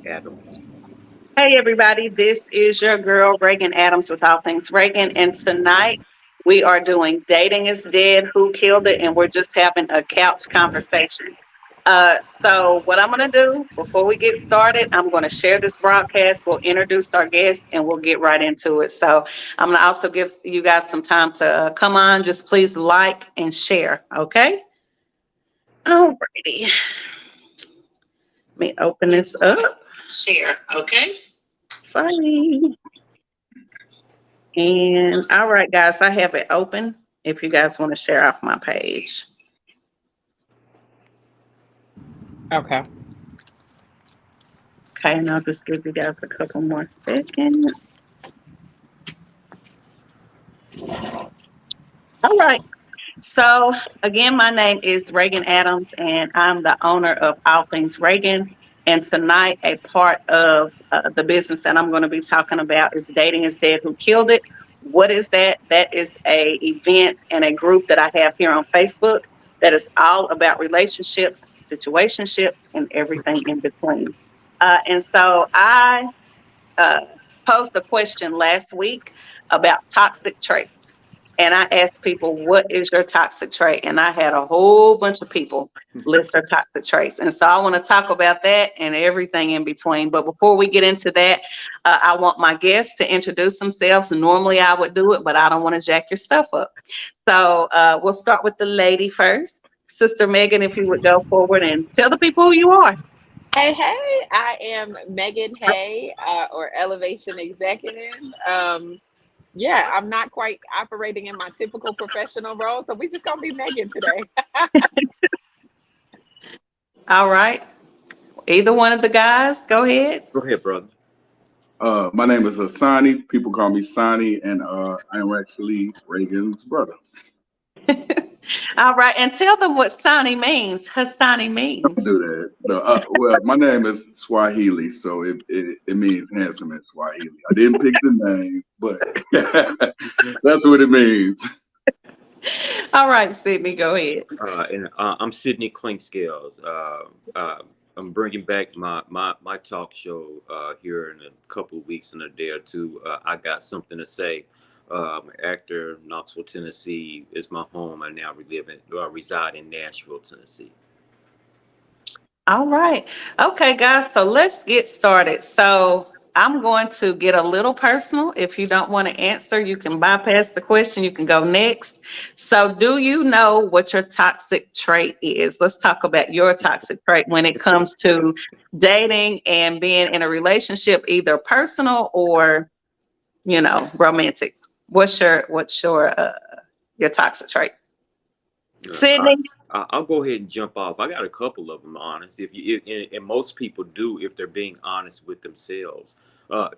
Adams. Hey, everybody, this is your girl, Reagan Adams, with All Things Reagan. And tonight we are doing Dating is Dead, Who Killed It? And we're just having a couch conversation. So, what I'm going to do before we get started, I'm going to share this broadcast. We'll introduce our guest and we'll get right into it. So, I'm going to also give you guys some time to come on. Just please like and share. Okay. Alrighty. Let me open this up. Share. Okay. Sorry. And all right, guys, I have it open if you guys want to share off my page. Okay. Okay, and I'll just give you guys a couple more seconds. All right. So, again, my name is Reagan Adams, and I'm the owner of All Things Reagan. And tonight, a part of the business that I'm going to be talking about is Dating is Dead, Who Killed It? What is that? That is a event and a group that I have here on Facebook that is all about relationships, situationships, and everything in between. And so I uh, posed a question last week about toxic traits. And I asked people, what is your toxic trait? And I had a whole bunch of people list their toxic traits. And so I want to talk about that and everything in between. But before we get into that, I want my guests to introduce themselves. Normally I would do it, but I don't want to jack your stuff up. So we'll start with the lady first. Sister Megan, if you would go forward and tell the people who you are. Hey, I am Megan Hay, or Elevation Executive. Yeah, I'm not quite operating in my typical professional role, so we just gonna be Megan today. All right. Either one of the guys, go ahead. Go ahead, brother. My name is Hassani. People call me Sani, and I am actually Reagan's brother. All right, and tell them what Sani means. Hassani Don't means. do that. No, well, my name is Swahili, so it means handsome in Swahili. I didn't pick the name, but that's what it means. All right, Sydney, go ahead. And I'm Sidney Clinkscales. I'm bringing back my talk show here in a couple of weeks, in a day or two. I got something to say. I'm an actor. Knoxville, Tennessee is my home. I now reside in Nashville, Tennessee. All right. Okay, guys, so let's get started. So I'm going to get a little personal. If you don't want to answer, you can bypass the question. You can go next. So, do you know what your toxic trait is? Let's talk about your toxic trait when it comes to dating and being in a relationship, either personal or, romantic. What's your toxic trait? Uh, I, Sydney? I'll go ahead and jump off. I got a couple of them, honest. And most people do if they're being honest with themselves.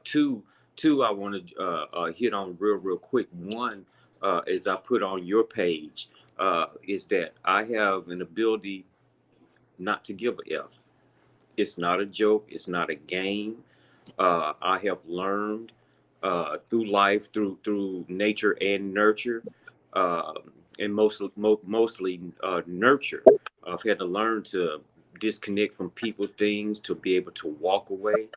Two, I want to hit on real quick. One, as I put on your page, is that I have an ability not to give a F. It's not a joke. It's not a game. I have learned through life, through nature and nurture, uh, and mostly nurture. I've had to learn to disconnect from people, things, to be able to walk away,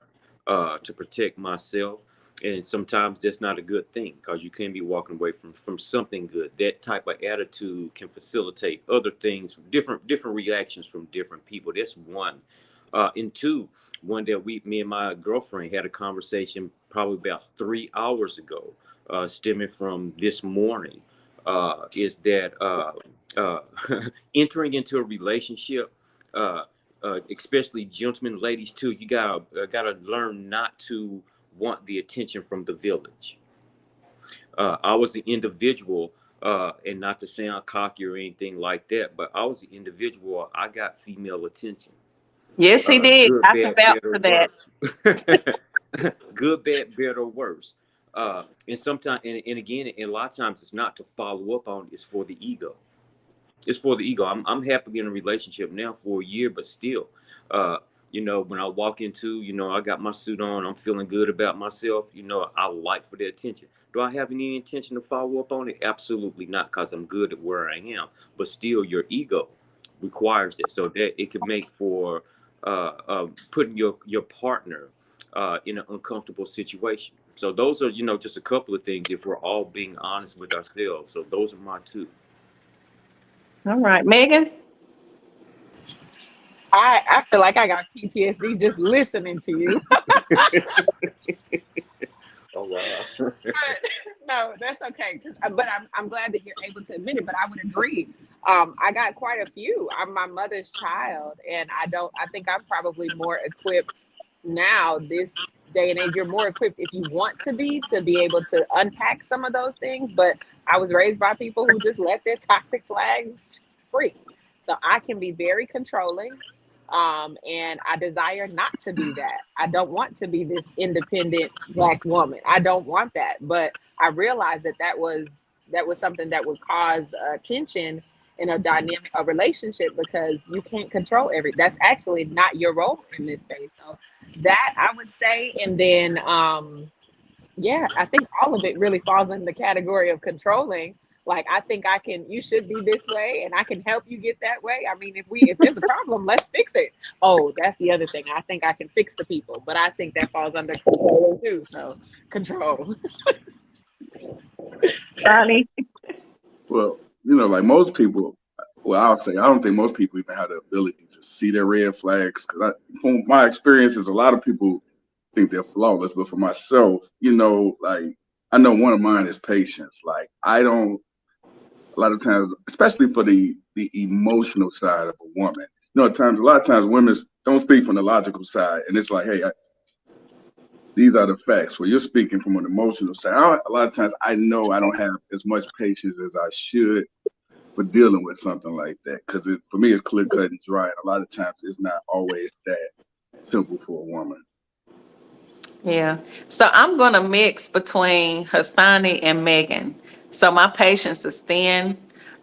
to protect myself. And sometimes that's not a good thing because you can be walking away from something good. That type of attitude can facilitate other things, different reactions from different people. That's one. And two, one that me and my girlfriend had a conversation probably about 3 hours ago, stemming from this morning, is that uh, entering into a relationship, uh, especially gentlemen, ladies too, you gotta learn not to want the attention from the village. I was an individual, and not to sound cocky or anything like that, but I was an individual. I got female attention. Yes, he did. Good, I can bad, vouch better, for that. worse. Good, bad, better, worse. And sometimes, and again, and a lot of times, it's not to follow up on. It's for the ego. It's for the ego. I'm happily in a relationship now for a year, but still, uh, when I walk into, I got my suit on. I'm feeling good about myself. I like for the attention. Do I have any intention to follow up on it? Absolutely not, because I'm good at where I am. But still, your ego requires that, so that it could make for putting your partner in an uncomfortable situation. So those are, just a couple of things if we're all being honest with ourselves. So those are my two. All right, Megan. I feel like I got PTSD just listening to you. Oh wow. But no, that's okay. But I'm glad that you're able to admit it. But I would agree. I got quite a few. I'm my mother's child, and I don't. I think I'm probably more equipped now. This day and age, you're more equipped if you want to be able to unpack some of those things. But I was raised by people who just let their toxic flags free, so I can be very controlling. And I desire not to be that. I don't want to be this independent Black woman. I don't want that. But I realized that that was something that would cause tension in a dynamic a relationship because you can't control that's actually not your role in this space. So that I would say, and then yeah, I think all of it really falls in the category of controlling. Like I think you should be this way and I can help you get that way. I mean, if there's a problem, let's fix it. Oh, that's the other thing. I think I can fix the people, but I think that falls under controlling too. So control. Sonny. Well, like most people, well, I'll say I don't think most people even have the ability to see their red flags. Because from my experiences, a lot of people think they're flawless, but for myself, like I know one of mine is patience. Like I don't a lot of times, especially for the emotional side of a woman. A lot of times women don't speak from the logical side, and it's like, hey, these are the facts. Well, you're speaking from an emotional side. A lot of times, I know I don't have as much patience as I should for dealing with something like that, because for me, it's clear cut and dry. And a lot of times, it's not always that simple for a woman. Yeah. So I'm going to mix between Hassani and Megan. So my patience is thin,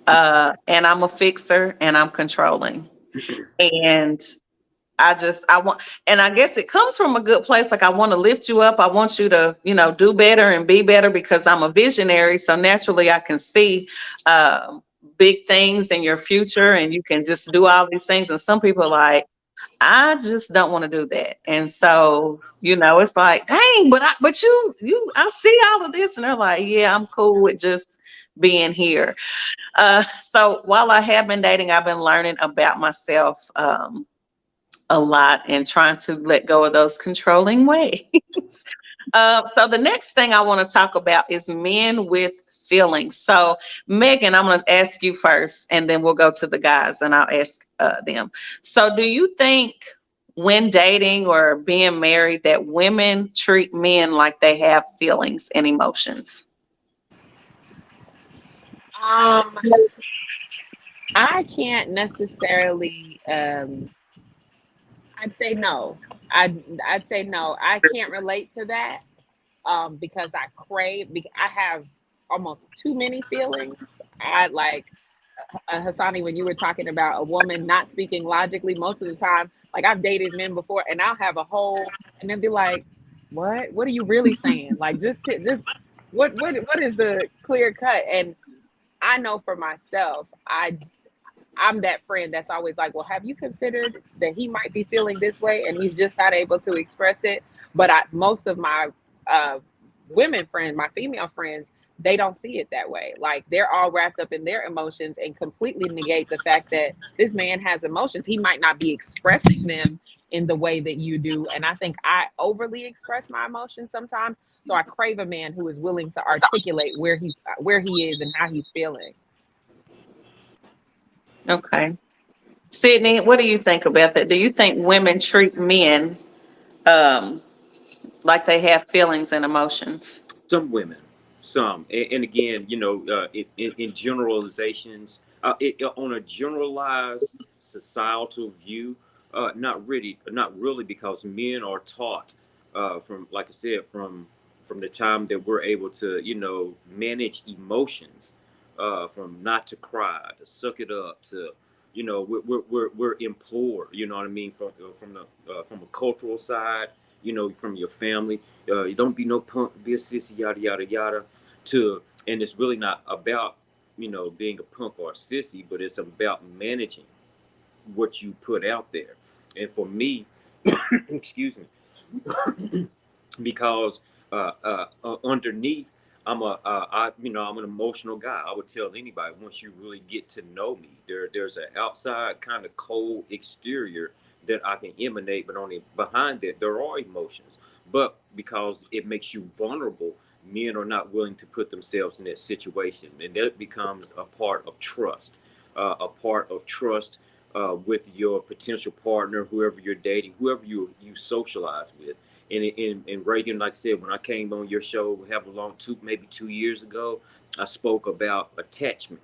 and I'm a fixer and I'm controlling. And I want, and I guess it comes from a good place. Like I want to lift you up. I want you to, do better and be better because I'm a visionary. So naturally I can see big things in your future and you can just do all these things. And some people are like, I just don't want to do that. And so, it's like, dang, but I see all of this. And they're like, yeah, I'm cool with just being here. So while I have been dating, I've been learning about myself a lot and trying to let go of those controlling ways. So the next thing I want to talk about is men with feelings. So Megan, I'm going to ask you first, and then we'll go to the guys, and I'll ask them. So do you think when dating or being married that women treat men like they have feelings and emotions? I can't necessarily. I'd say no. I'd say no. I can't relate to that because I have almost too many feelings. I like Hassani, when you were talking about a woman not speaking logically, most of the time, like I've dated men before, and I'll have a whole, and then be like, "What? What are you really saying? Like, just what is the clear cut?" And I know for myself, I'm that friend that's always like, well, have you considered that he might be feeling this way and he's just not able to express it? But most of my women friends, my female friends, they don't see it that way. Like they're all wrapped up in their emotions and completely negate the fact that this man has emotions. He might not be expressing them in the way that you do. And I think I overly express my emotions sometimes. So I crave a man who is willing to articulate where he is and how he's feeling. Okay. Sydney, what do you think about that? Do you think women treat men um, like they have feelings and emotions? Some women, and again, in generalizations, on a generalized societal view, not really, because men are taught from, like I said, from the time that we're able to, manage emotions, from not to cry, to suck it up, to we're implored, you know what I mean, from a cultural side, from your family. You don't be no punk, be a sissy, yada yada yada. And it's really not about being a punk or a sissy, but it's about managing what you put out there. And for me, excuse me, because underneath, I'm an emotional guy. I would tell anybody, once you really get to know me, there's an outside kind of cold exterior that I can emanate, but on the behind that there are emotions. But because it makes you vulnerable, men are not willing to put themselves in that situation, and that becomes a part of trust, with your potential partner, whoever you're dating, whoever you socialize with. And Reagan, like I said, when I came on your show, maybe 2 years ago, I spoke about attachment,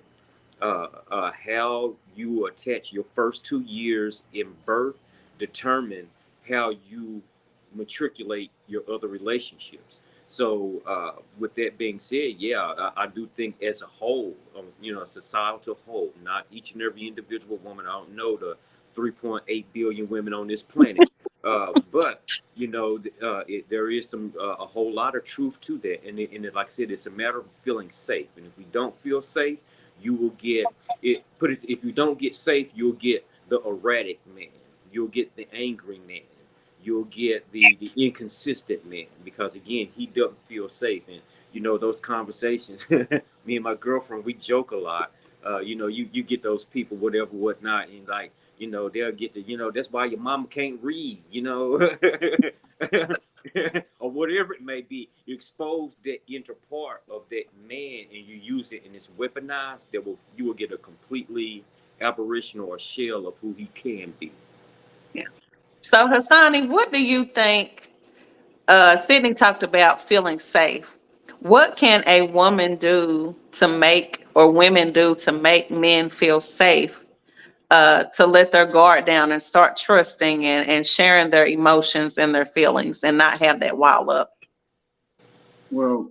how you attach your first 2 years in birth, determine how you matriculate your other relationships. So, with that being said, yeah, I do think as a whole, societal whole, not each and every individual woman. I don't know the 3.8 billion women on this planet, but there is a whole lot of truth to that. Like I said, it's a matter of feeling safe. And if we don't feel safe, you will get it. If you don't get safe, you'll get the erratic man. You'll get the angry man. You'll get the inconsistent man, because again, he doesn't feel safe. And those conversations, me and my girlfriend, we joke a lot. You get those people, whatever, whatnot, and like, they'll get that's why your mama can't read, or whatever it may be. You expose that inner part of that man and you use it and it's weaponized, you will get a completely aberration or a shell of who he can be. Yeah. So Hassani, what do you think? Sydney talked about feeling safe. What can a woman do to make, or women do to make men feel safe, to let their guard down and start trusting and sharing their emotions and their feelings and not have that wall up? Well,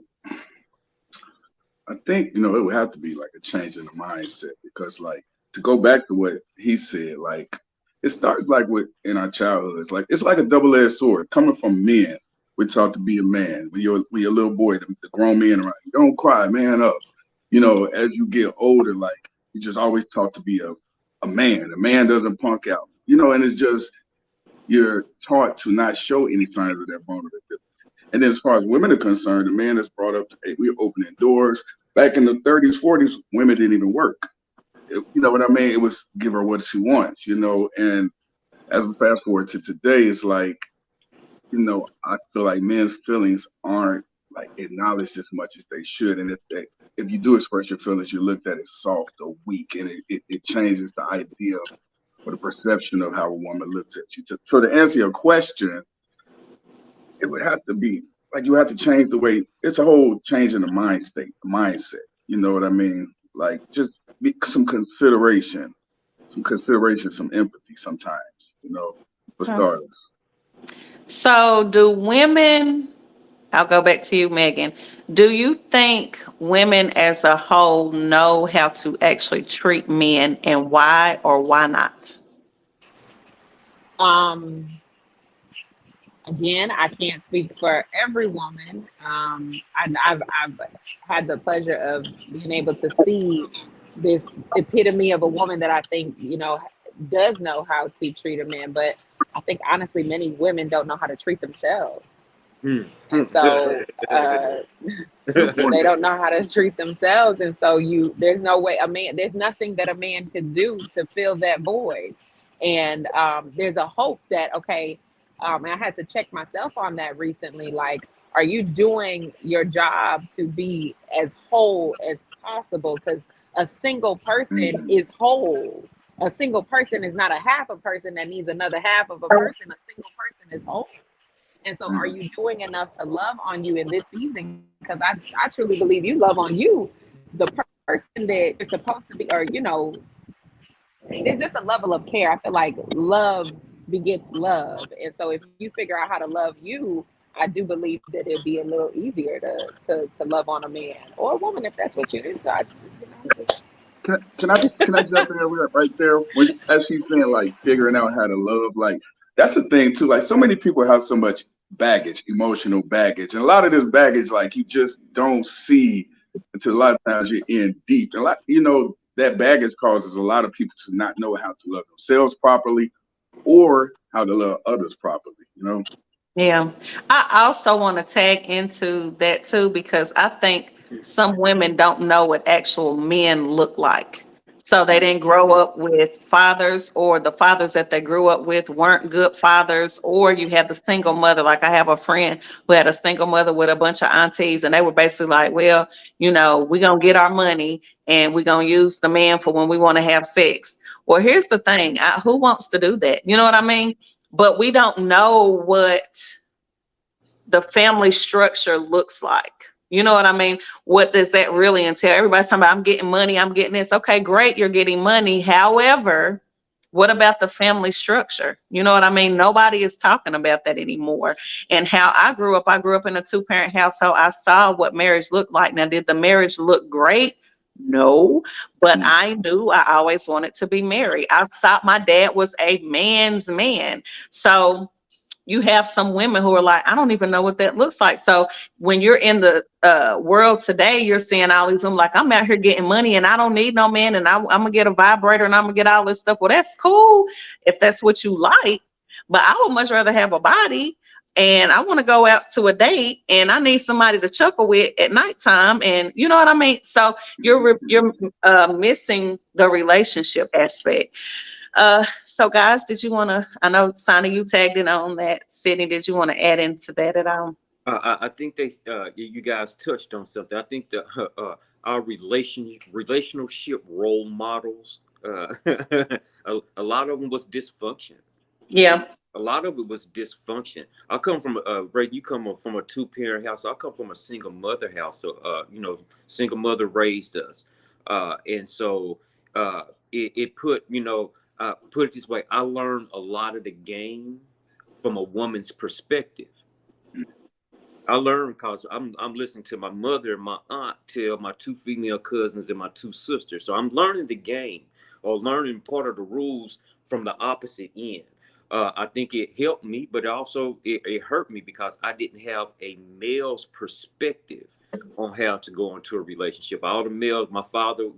I think, it would have to be like a change in the mindset, because like, to go back to what he said, like, it starts like in our childhoods. Like, it's like a double-edged sword coming from men. We're taught to be a man. When you're a little boy, the grown men around you, don't cry, man up. As you get older, like, you just always taught to be a man. A man doesn't punk out. And it's just, you're taught to not show any signs of that vulnerability. And then as far as women are concerned, the man is brought up to, hey, we're opening doors. Back in the 30s, 40s, women didn't even work. You know what I mean? It was give her what she wants, and as we fast forward to today, it's like, I feel like men's feelings aren't like acknowledged as much as they should. And if you do express your feelings, you're looked at as soft or weak, and it changes the idea or the perception of how a woman looks at you. So to answer your question, it would have to be like, you have to change the way, it's a whole change in the mindset. You know what I mean? Like, just some consideration, some empathy sometimes, for starters. So do women, I'll go back to you, Megan. Do you think women as a whole know how to actually treat men, and why or why not? Again, I can't speak for every woman. I've had the pleasure of being able to see this epitome of a woman that I think, does know how to treat a man. But I think honestly, many women don't know how to treat themselves. And so they don't know how to treat themselves. And so there's no way there's nothing that a man could do to fill that void. And there's a hope that, okay, and I had to check myself on that recently. Like, are you doing your job to be as whole as possible? Because a single person is whole. A single person is not a half a person that needs another half of a person. A single person is whole. And so are you doing enough to love on you in this season? Because I truly believe you love on you, the person that you're supposed to be, or, there's just a level of care. I feel like love begets love. And so if you figure out how to love you, I do believe that it'd be a little easier to love on a man or a woman, if that's what you're into. Can I jump in right there? As she's saying, like, figuring out how to love, like, that's the thing too. Like, so many people have so much baggage, emotional baggage. And a lot of this baggage, like, you just don't see until a lot of times you're in deep. And that baggage causes a lot of people to not know how to love themselves properly, or how to love others properly, you know? Yeah. I also want to tag into that too, because I think some women don't know what actual men look like. So they didn't grow up with fathers, or the fathers that they grew up with weren't good fathers, or you have the single mother. Like I have a friend who had a single mother with a bunch of aunties, and they were basically like, well, we're going to get our money and we're going to use the man for when we want to have sex. Well, here's the thing. Who wants to do that? You know what I mean? But we don't know what the family structure looks like. You know what I mean? What does that really entail? Everybody's talking about, I'm getting money, I'm getting this. Okay, great, you're getting money. However, what about the family structure? You know what I mean? Nobody is talking about that anymore. And how I grew up in a two-parent household. I saw what marriage looked like. Now, did the marriage look great? No, but I knew I always wanted to be married. I saw my dad was a man's man. So you have some women who are like, I don't even know what that looks like. So when you're in the world today, you're seeing all these women like, I'm out here getting money and I don't need no man, and I'm gonna get a vibrator and I'm gonna get all this stuff. Well, that's cool if that's what you like, but I would much rather have a body, and I want to go out to a date and I need somebody to chuckle with at nighttime, and you know what I mean? So you're missing the relationship aspect. So guys, did you want to, I know Sonny, you tagged in on that. Sydney, did you want to add into that at all? I think you guys touched on something. I think that our relationship role models, a lot of them was dysfunction. Yeah. A lot of it was dysfunction. I come from Ray, you come from a two-parent house. I come from a single mother house. So single mother raised us, and so it put put it this way. I learned a lot of the game from a woman's perspective. I learned because I'm listening to my mother and my aunt tell my two female cousins and my two sisters. So I'm learning the game, or learning part of the rules from the opposite end. I think it helped me, but also it hurt me because I didn't have a male's perspective on how to go into a relationship. All the males, my father,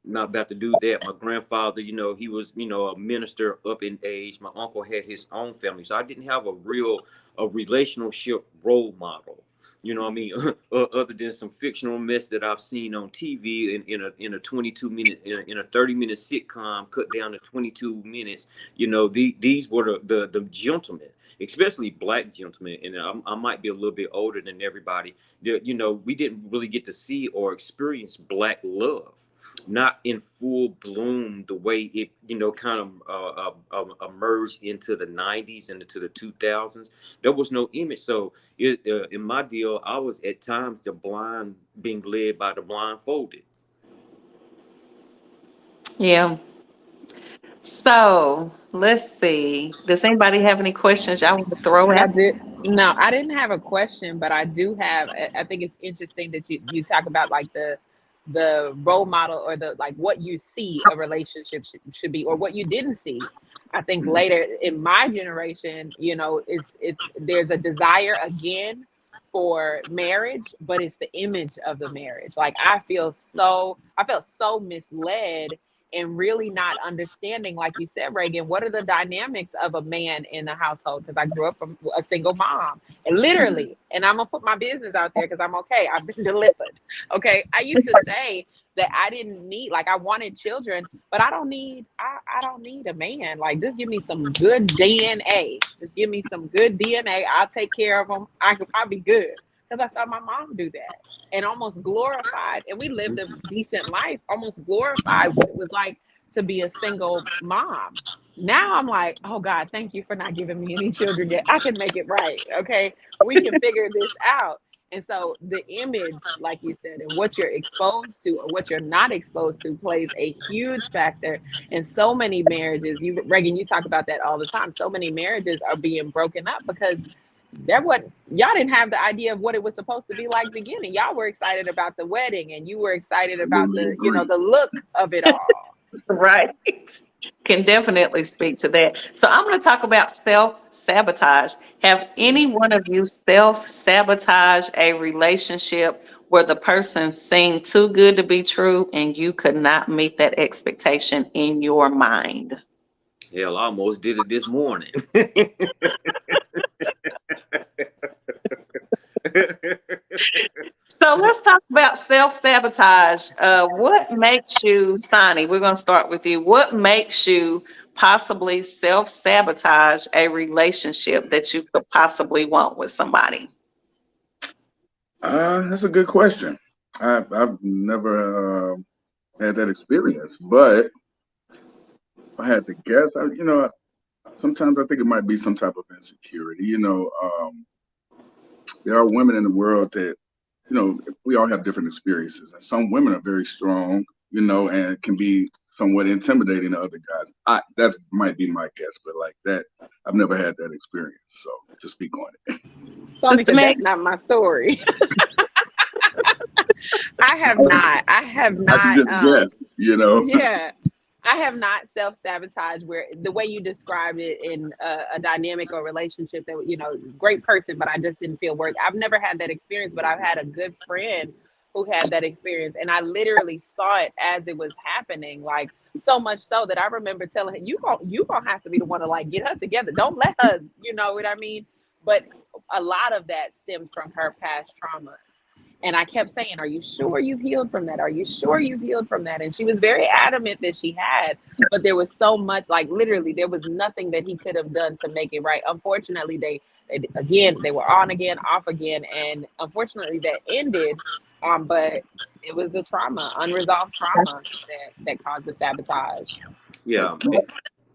not about to do that. My grandfather, he was, a minister up in age. My uncle had his own family. So I didn't have a relationship role model. You know what I mean? Other than some fictional mess that I've seen on TV in a 22-minute, in a 30-minute sitcom cut down to 22 minutes. These were the gentlemen, especially Black gentlemen. And I might be a little bit older than everybody. We didn't really get to see or experience Black love. Not in full bloom the way it, kind of emerged into the 90s and into the 2000s. There was no image. So in my deal, I was at times the blind being led by the blindfolded. Yeah. So let's see. Does anybody have any questions y'all want to throw I at did. us? No, I didn't have a question, but I do have. I think it's interesting that you talk about like the role model, or the like what you see a relationship should be, or what you didn't see. I think later in my generation, there's a desire again for marriage, but it's the image of the marriage. Like I felt so misled, and really not understanding, like you said, Reagan, what are the dynamics of a man in the household? Because I grew up from a single mom, and literally, and I'm gonna put my business out there because I'm okay. I've been delivered. Okay, I used to say that I didn't need, like, I wanted children, but I don't need a man. Like, just give me some good DNA. Just give me some good DNA. I'll take care of them. I'll be good. Because I saw my mom do that, and almost glorified, and we lived a decent life, almost glorified what it was like to be a single mom. Now I'm like, oh God, thank you for not giving me any children yet. I can make it right. Okay. We can figure this out. And so the image, like you said, and what you're exposed to or what you're not exposed to plays a huge factor in so many marriages. Reagan, you talk about that all the time. So many marriages are being broken up because y'all didn't have the idea of what it was supposed to be like beginning. Y'all were excited about the wedding, and you were excited about the look of it all. Right. Can definitely speak to that. So I'm going to talk about self-sabotage. Have any one of you self-sabotaged a relationship where the person seemed too good to be true and you could not meet that expectation in your mind? Hell, I almost did it this morning. So let's talk about self-sabotage. What makes you, Sonny, we're going to start with you. What makes you possibly self-sabotage a relationship that you could possibly want with somebody? That's a good question. I've never had that experience, but if I had to guess, sometimes I think it might be some type of insecurity. There are women in the world that, we all have different experiences, and some women are very strong, and can be somewhat intimidating to other guys. That might be my guess, but like that, I've never had that experience, so just speak on it. Sonny, Sister because Meg? that's not my story. I have not. I have I can not. just guess. Yeah, I have not self-sabotaged where the way you described it in a dynamic or relationship that, great person, but I just didn't feel worth. I've never had that experience, but I've had a good friend who had that experience, and I literally saw it as it was happening, like so much so that I remember telling him, you gonna have to be the one to like get her together. Don't let her, you know what I mean? But a lot of that stemmed from her past trauma. And I kept saying, "Are you sure you've healed from that? Are you sure you've healed from that?" And she was very adamant that she had, but there was so much, like literally, there was nothing that he could have done to make it right. Unfortunately, they were on again, off again, and unfortunately, that ended. But it was a trauma, unresolved trauma that caused the sabotage. Yeah.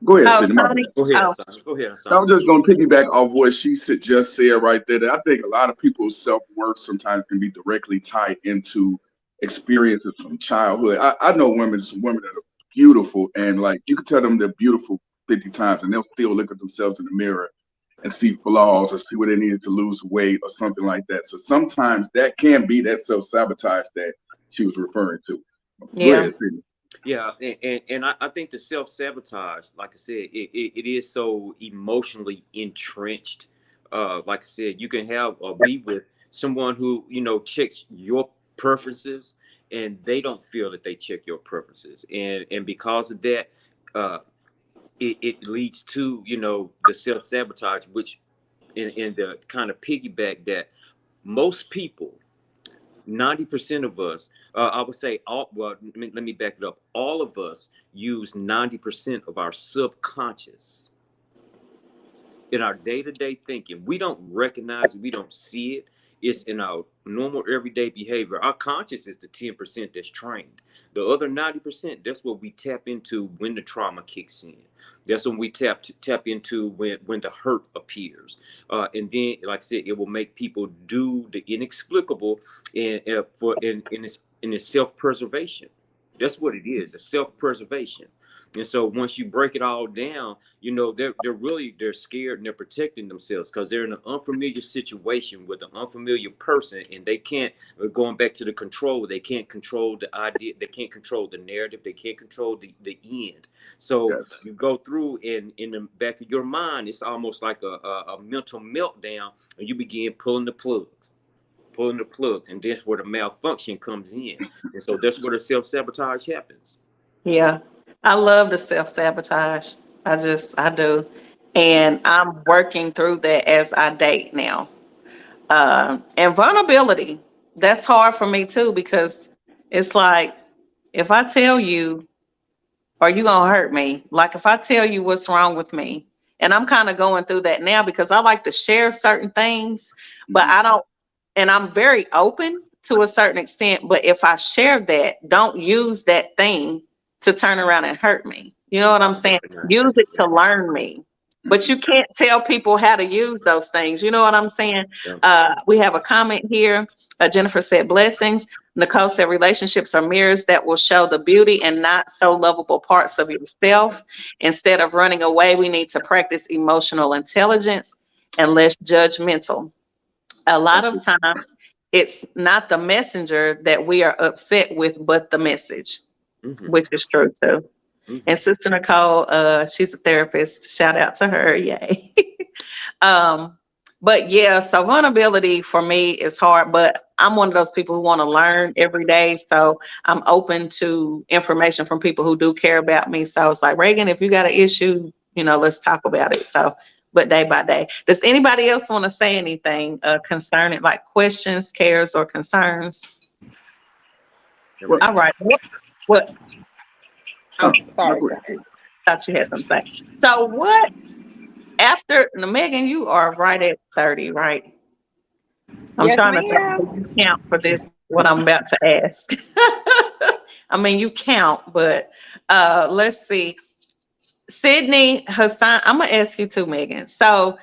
Go ahead, Oh, Sydney. My Sonny? bad. Go ahead, Oh, son. Go ahead, I son. was just going to piggyback off what she just said right there. That I think a lot of people's self-worth sometimes can be directly tied into experiences from childhood. I know some women that are beautiful, and like you can tell them they're beautiful 50 times, and they'll still look at themselves in the mirror and see flaws or see where they needed to lose weight or something like that. So sometimes that can be that self-sabotage that she was referring to. Go yeah. ahead, Sydney. Yeah, and I think the self-sabotage, like I said, it is so emotionally entrenched. Like I said, you can have or be with someone who, checks your preferences and they don't feel that they check your preferences. And because of that, uh, it leads to, the self-sabotage, which in the kind of piggyback that most people 90% of us, I would say let me back it up. All of us use 90% of our subconscious in our day-to-day thinking. We don't recognize it, we don't see it. It's in our normal everyday behavior. Our conscious is the 10% that's trained. The other 90%, that's what we tap into when the trauma kicks in. That's when we tap into when the hurt appears. And then, like I said, it will make people do the inexplicable in its self-preservation. That's what it is, a self-preservation. And so once you break it all down, they're scared and they're protecting themselves because they're in an unfamiliar situation with an unfamiliar person, and they can't, going back to the control, they can't control the idea, they can't control the narrative, they can't control the end. So Yes. you go through, and in the back of your mind, it's almost like a mental meltdown, and you begin pulling the plugs, and that's where the malfunction comes in. And so that's where the self-sabotage happens. Yeah. I love the self-sabotage. I do. And I'm working through that as I date now. And vulnerability, that's hard for me too, because it's like, if I tell you, are you gonna hurt me? Like if I tell you what's wrong with me, and I'm kind of going through that now because I like to share certain things, but I don't, and I'm very open to a certain extent. But if I share that, don't use that thing to turn around and hurt me. You know what I'm saying? Use it to learn me. But you can't tell people how to use those things. You know what I'm saying? We have a comment here. Jennifer said, blessings. Nicole said, relationships are mirrors that will show the beauty and not so lovable parts of yourself. Instead of running away, we need to practice emotional intelligence and less judgmental. A lot of times, it's not the messenger that we are upset with, but the message, which is true too. And Sister Nicole, she's a therapist. Shout out to her. Yay. But yeah, so vulnerability for me is hard, but I'm one of those people who want to learn every day. So I'm open to information from people who do care about me. So it's like, Reagan, if you got an issue, let's talk about it. So, but day by day. Does anybody else want to say anything concerning, like questions, cares, or concerns? Well, All right. What? Oh, no, sorry. go Go ahead. ahead. Thought you had something to say. So what after now, Megan, you are right at 30, right? I'm Yes, trying to think ma'am. if you count for this, what I'm about to ask. I mean, you count, but let's see. Sydney Hassan, I'm gonna ask you too, Megan. So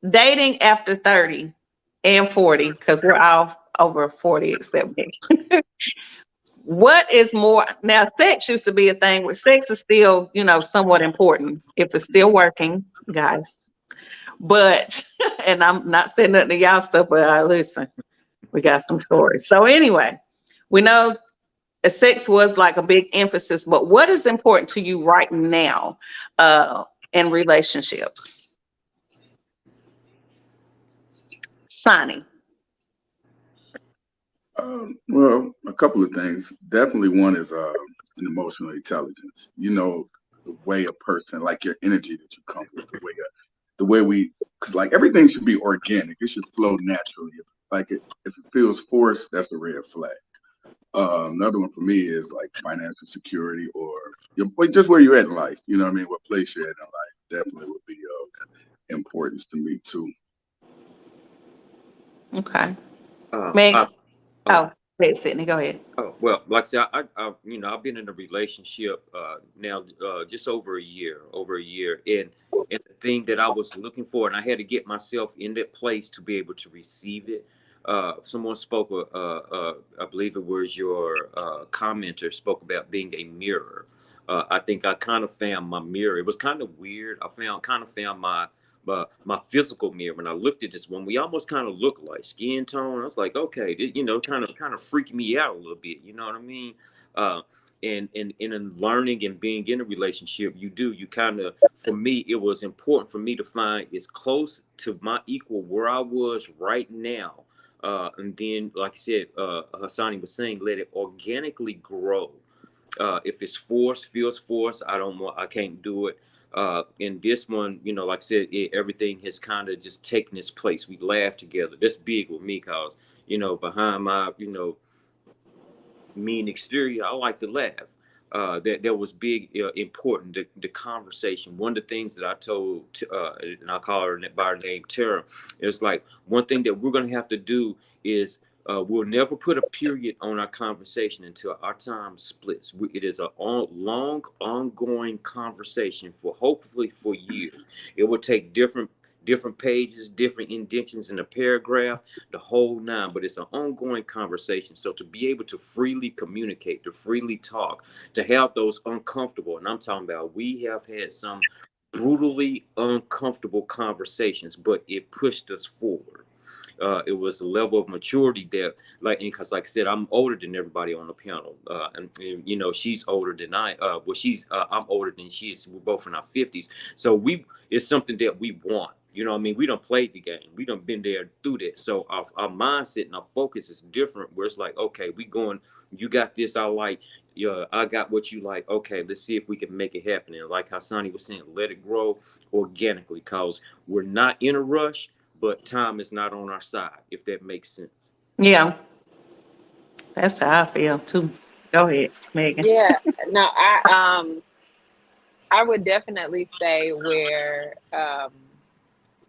dating after 30 and 40, because we're all over 40 except me. What is more now? Sex used to be a thing, which sex is still, somewhat important if it's still working, guys. But and I'm not saying nothing to y'all stuff, but listen, we got some stories. So anyway, we know sex was like a big emphasis, but what is important to you right now in relationships? Sonny. Well, a couple of things. Definitely one is an emotional intelligence. The way a person, like your energy that you come with, the way we, because like everything should be organic. It should flow naturally. If it feels forced, that's a red flag. Another one for me is like financial security or just where you're at in life. You know what I mean? What place you're at in life definitely would be of importance to me too. Okay. Meg. Uh, Oh, wait, Sydney, go ahead. Oh, well, like I said, I've been in a relationship now just over a year, and the thing that I was looking for, and I had to get myself in that place to be able to receive it. Someone spoke, I believe it was your commenter spoke about being a mirror. I think I kind of found my mirror. It was kind of weird. Kind of found my physical mirror. When I looked at this one, we almost kind of looked like skin tone. I was like, okay, kind of freaked me out a little bit. You know what I mean? Uh, and in learning and being in a relationship, you kind of, for me, it was important for me to find as close to my equal where I was right now. And then, like I said, Hassani was saying, let it organically grow. If it's forced, feels forced, I can't do it. In this one, like I said, everything has kind of just taken its place. We laugh together. That's big with me because, behind my, mean exterior, I like to laugh. That was big, important. The conversation. One of the things that I told, and I call her by her name, Tara, is like one thing that we're gonna have to do is we'll never put a period on our conversation until our time splits. It is a long, ongoing conversation for hopefully for years. It will take different pages, different indentions in a paragraph, the whole nine, but it's an ongoing conversation. So to be able to freely communicate, to freely talk, to have those uncomfortable, and I'm talking about, we have had some brutally uncomfortable conversations, but it pushed us forward. It was a level of maturity that, because like I said, I'm older than everybody on the panel, and she's older than I'm older than she is. We're both in our 50s, so it's something that we want. You know what I mean? We done played the game. We done been there through that. So our mindset and our focus is different. Where it's like, okay, we going. You got this. I like. Yeah, I got what you like. Okay, let's see if we can make it happen. And like Hassani was saying, let it grow organically, cause we're not in a rush, but time is not on our side, if that makes sense. Yeah, that's how I feel too. Go ahead, Megan. Yeah. No, I would definitely say where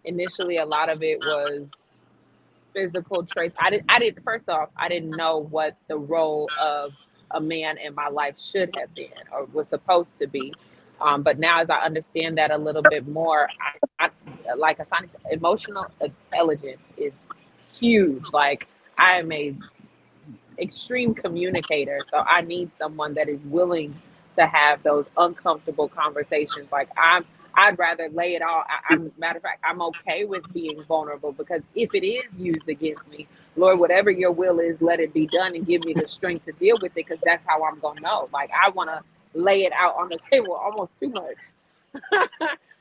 initially a lot of it was physical traits. I didn't first off, I didn't know what the role of a man in my life should have been or was supposed to be. But now as I understand that a little bit more, like Asani said, emotional intelligence is huge. Like I am a extreme communicator, so I need someone that is willing to have those uncomfortable conversations. I'd rather lay it all. I'm matter of fact, I'm okay with being vulnerable because if it is used against me, Lord, whatever your will is, let it be done and give me the strength to deal with it because that's how I'm gonna know. Like I want to lay it out on the table almost too much.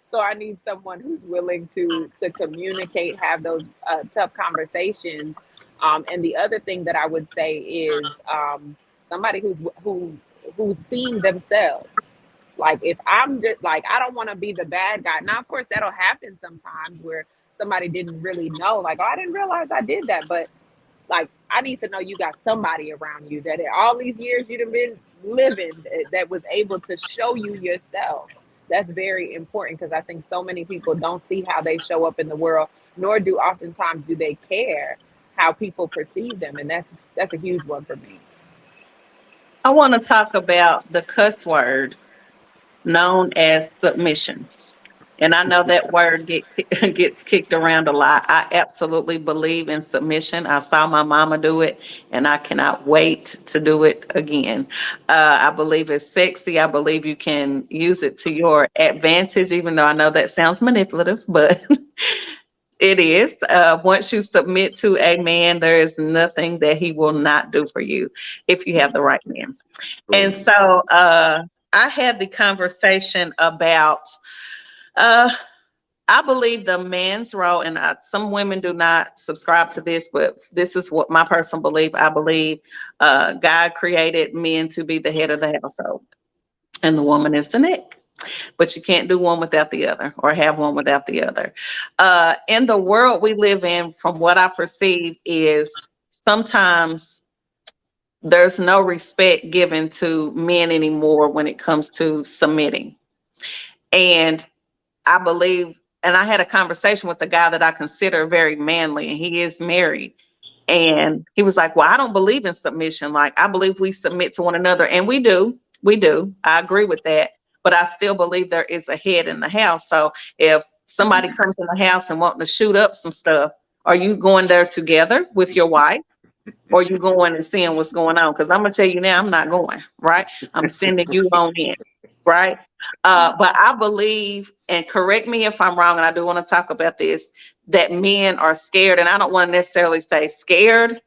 So I need someone who's willing to communicate, have those tough conversations. And the other thing that I would say is somebody who's seen themselves. Like if I'm just like, I don't want to be the bad guy. Now, of course, that'll happen sometimes where somebody didn't really know, like, oh, I didn't realize I did that. But like, I need to know you got somebody around you that in all these years you've been living that was able to show you yourself. That's very important because I think so many people don't see how they show up in the world, nor do oftentimes do they care how people perceive them. And that's a huge one for me. I want to talk about the cuss word known as submission. And I know that word gets kicked around a lot. I absolutely believe in submission. I saw my mama do it, and I cannot wait to do it again. I believe it's sexy. I believe you can use it to your advantage, even though I know that sounds manipulative, but it is. Once you submit to a man, there is nothing that he will not do for you if you have the right man. And so I had the conversation about uh, I believe the man's role, and some women do not subscribe to this, but this is what my personal belief. I believe God created men to be the head of the household, and the woman is the neck. But you can't do one without the other, or have one without the other. In the world we live in, from what I perceive, is sometimes there's no respect given to men anymore when it comes to submitting. And I believe, and I had a conversation with a guy that I consider very manly, and he is married. And he was like, well, I don't believe in submission. Like, I believe we submit to one another. And we do. We do. I agree with that. But I still believe there is a head in the house. So if somebody comes in the house and wanting to shoot up some stuff, are you going there together with your wife? Or you going and seeing what's going on? Because I'm going to tell you now, I'm not going, right? I'm sending you on in, right? But I believe, and correct me if I'm wrong, and I do want to talk about this, that men are scared, and I don't want to necessarily say scared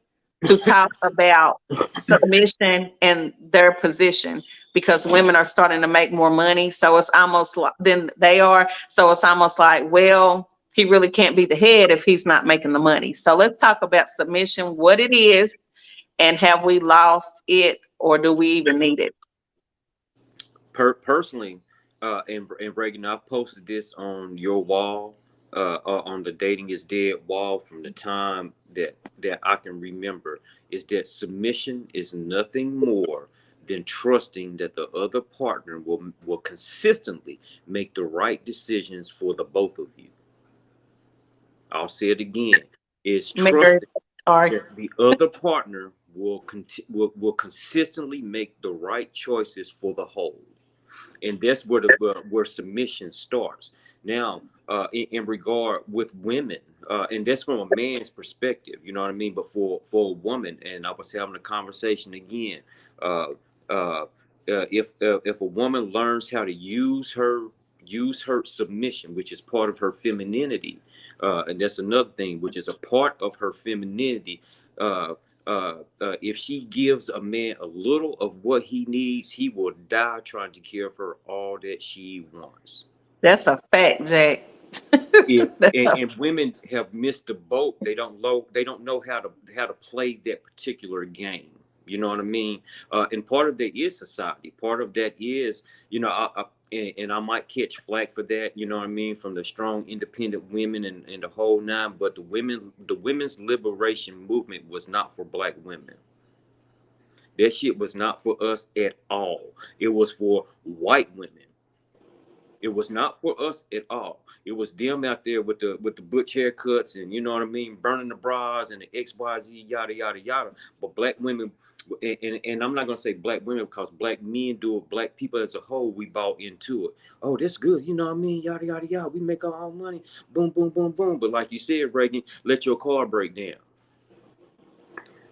to talk about submission and their position, because women are starting to make more money. So it's almost like, than they are. So it's almost like, well, he really can't be the head if he's not making the money. So let's talk about submission, what it is, and have we lost it, or do we even need it? Personally, and Reagan, I've posted this on your wall, on the Dating is Dead wall from the time that I can remember, is that submission is nothing more than trusting that the other partner will consistently make the right decisions for the both of you. I'll say it again. It's trusting that the other partner will consistently make the right choices for the whole. And that's where submission starts. Now, in regard with women, and that's from a man's perspective, you know what I mean? But for a woman, and I was having a conversation again, if a woman learns how to use her submission, which is part of her femininity, and that's another thing, which is a part of her femininity. If she gives a man a little of what he needs, he will die trying to give her all that she wants. That's a fact, Jack. And women have missed the boat. They don't know how to play that particular game. You know what I mean? And part of that is society. Part of that is, you know, and I might catch flack for that, you know what I mean, from the strong, independent women and the whole nine. But the women's liberation movement was not for Black women. That shit was not for us at all. It was for white women. It was not for us at all. It was them out there with the butch haircuts and, you know what I mean, burning the bras and the XYZ, yada yada yada. But Black women, and I'm not gonna say Black women because Black men do it. Black people as a whole, we bought into it. Oh, that's good. You know what I mean? Yada yada yada. We make our own money. Boom boom boom boom. But like you said, Reagan, let your car break down.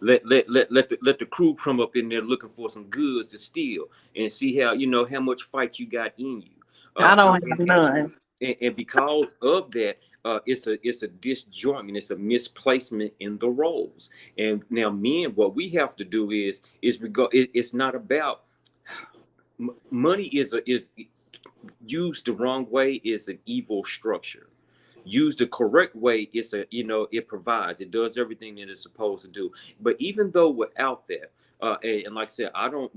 Let the crew come up in there looking for some goods to steal and see how, you know, how much fight you got in you. I don't have none. And because of that, it's a disjointment, it's a misplacement in the roles. And now, men, what we have to do is it's not about money. Is used the wrong way is an evil structure. Used the correct way, it's it provides, it does everything that it's supposed to do. But even though without that, and like I said, I don't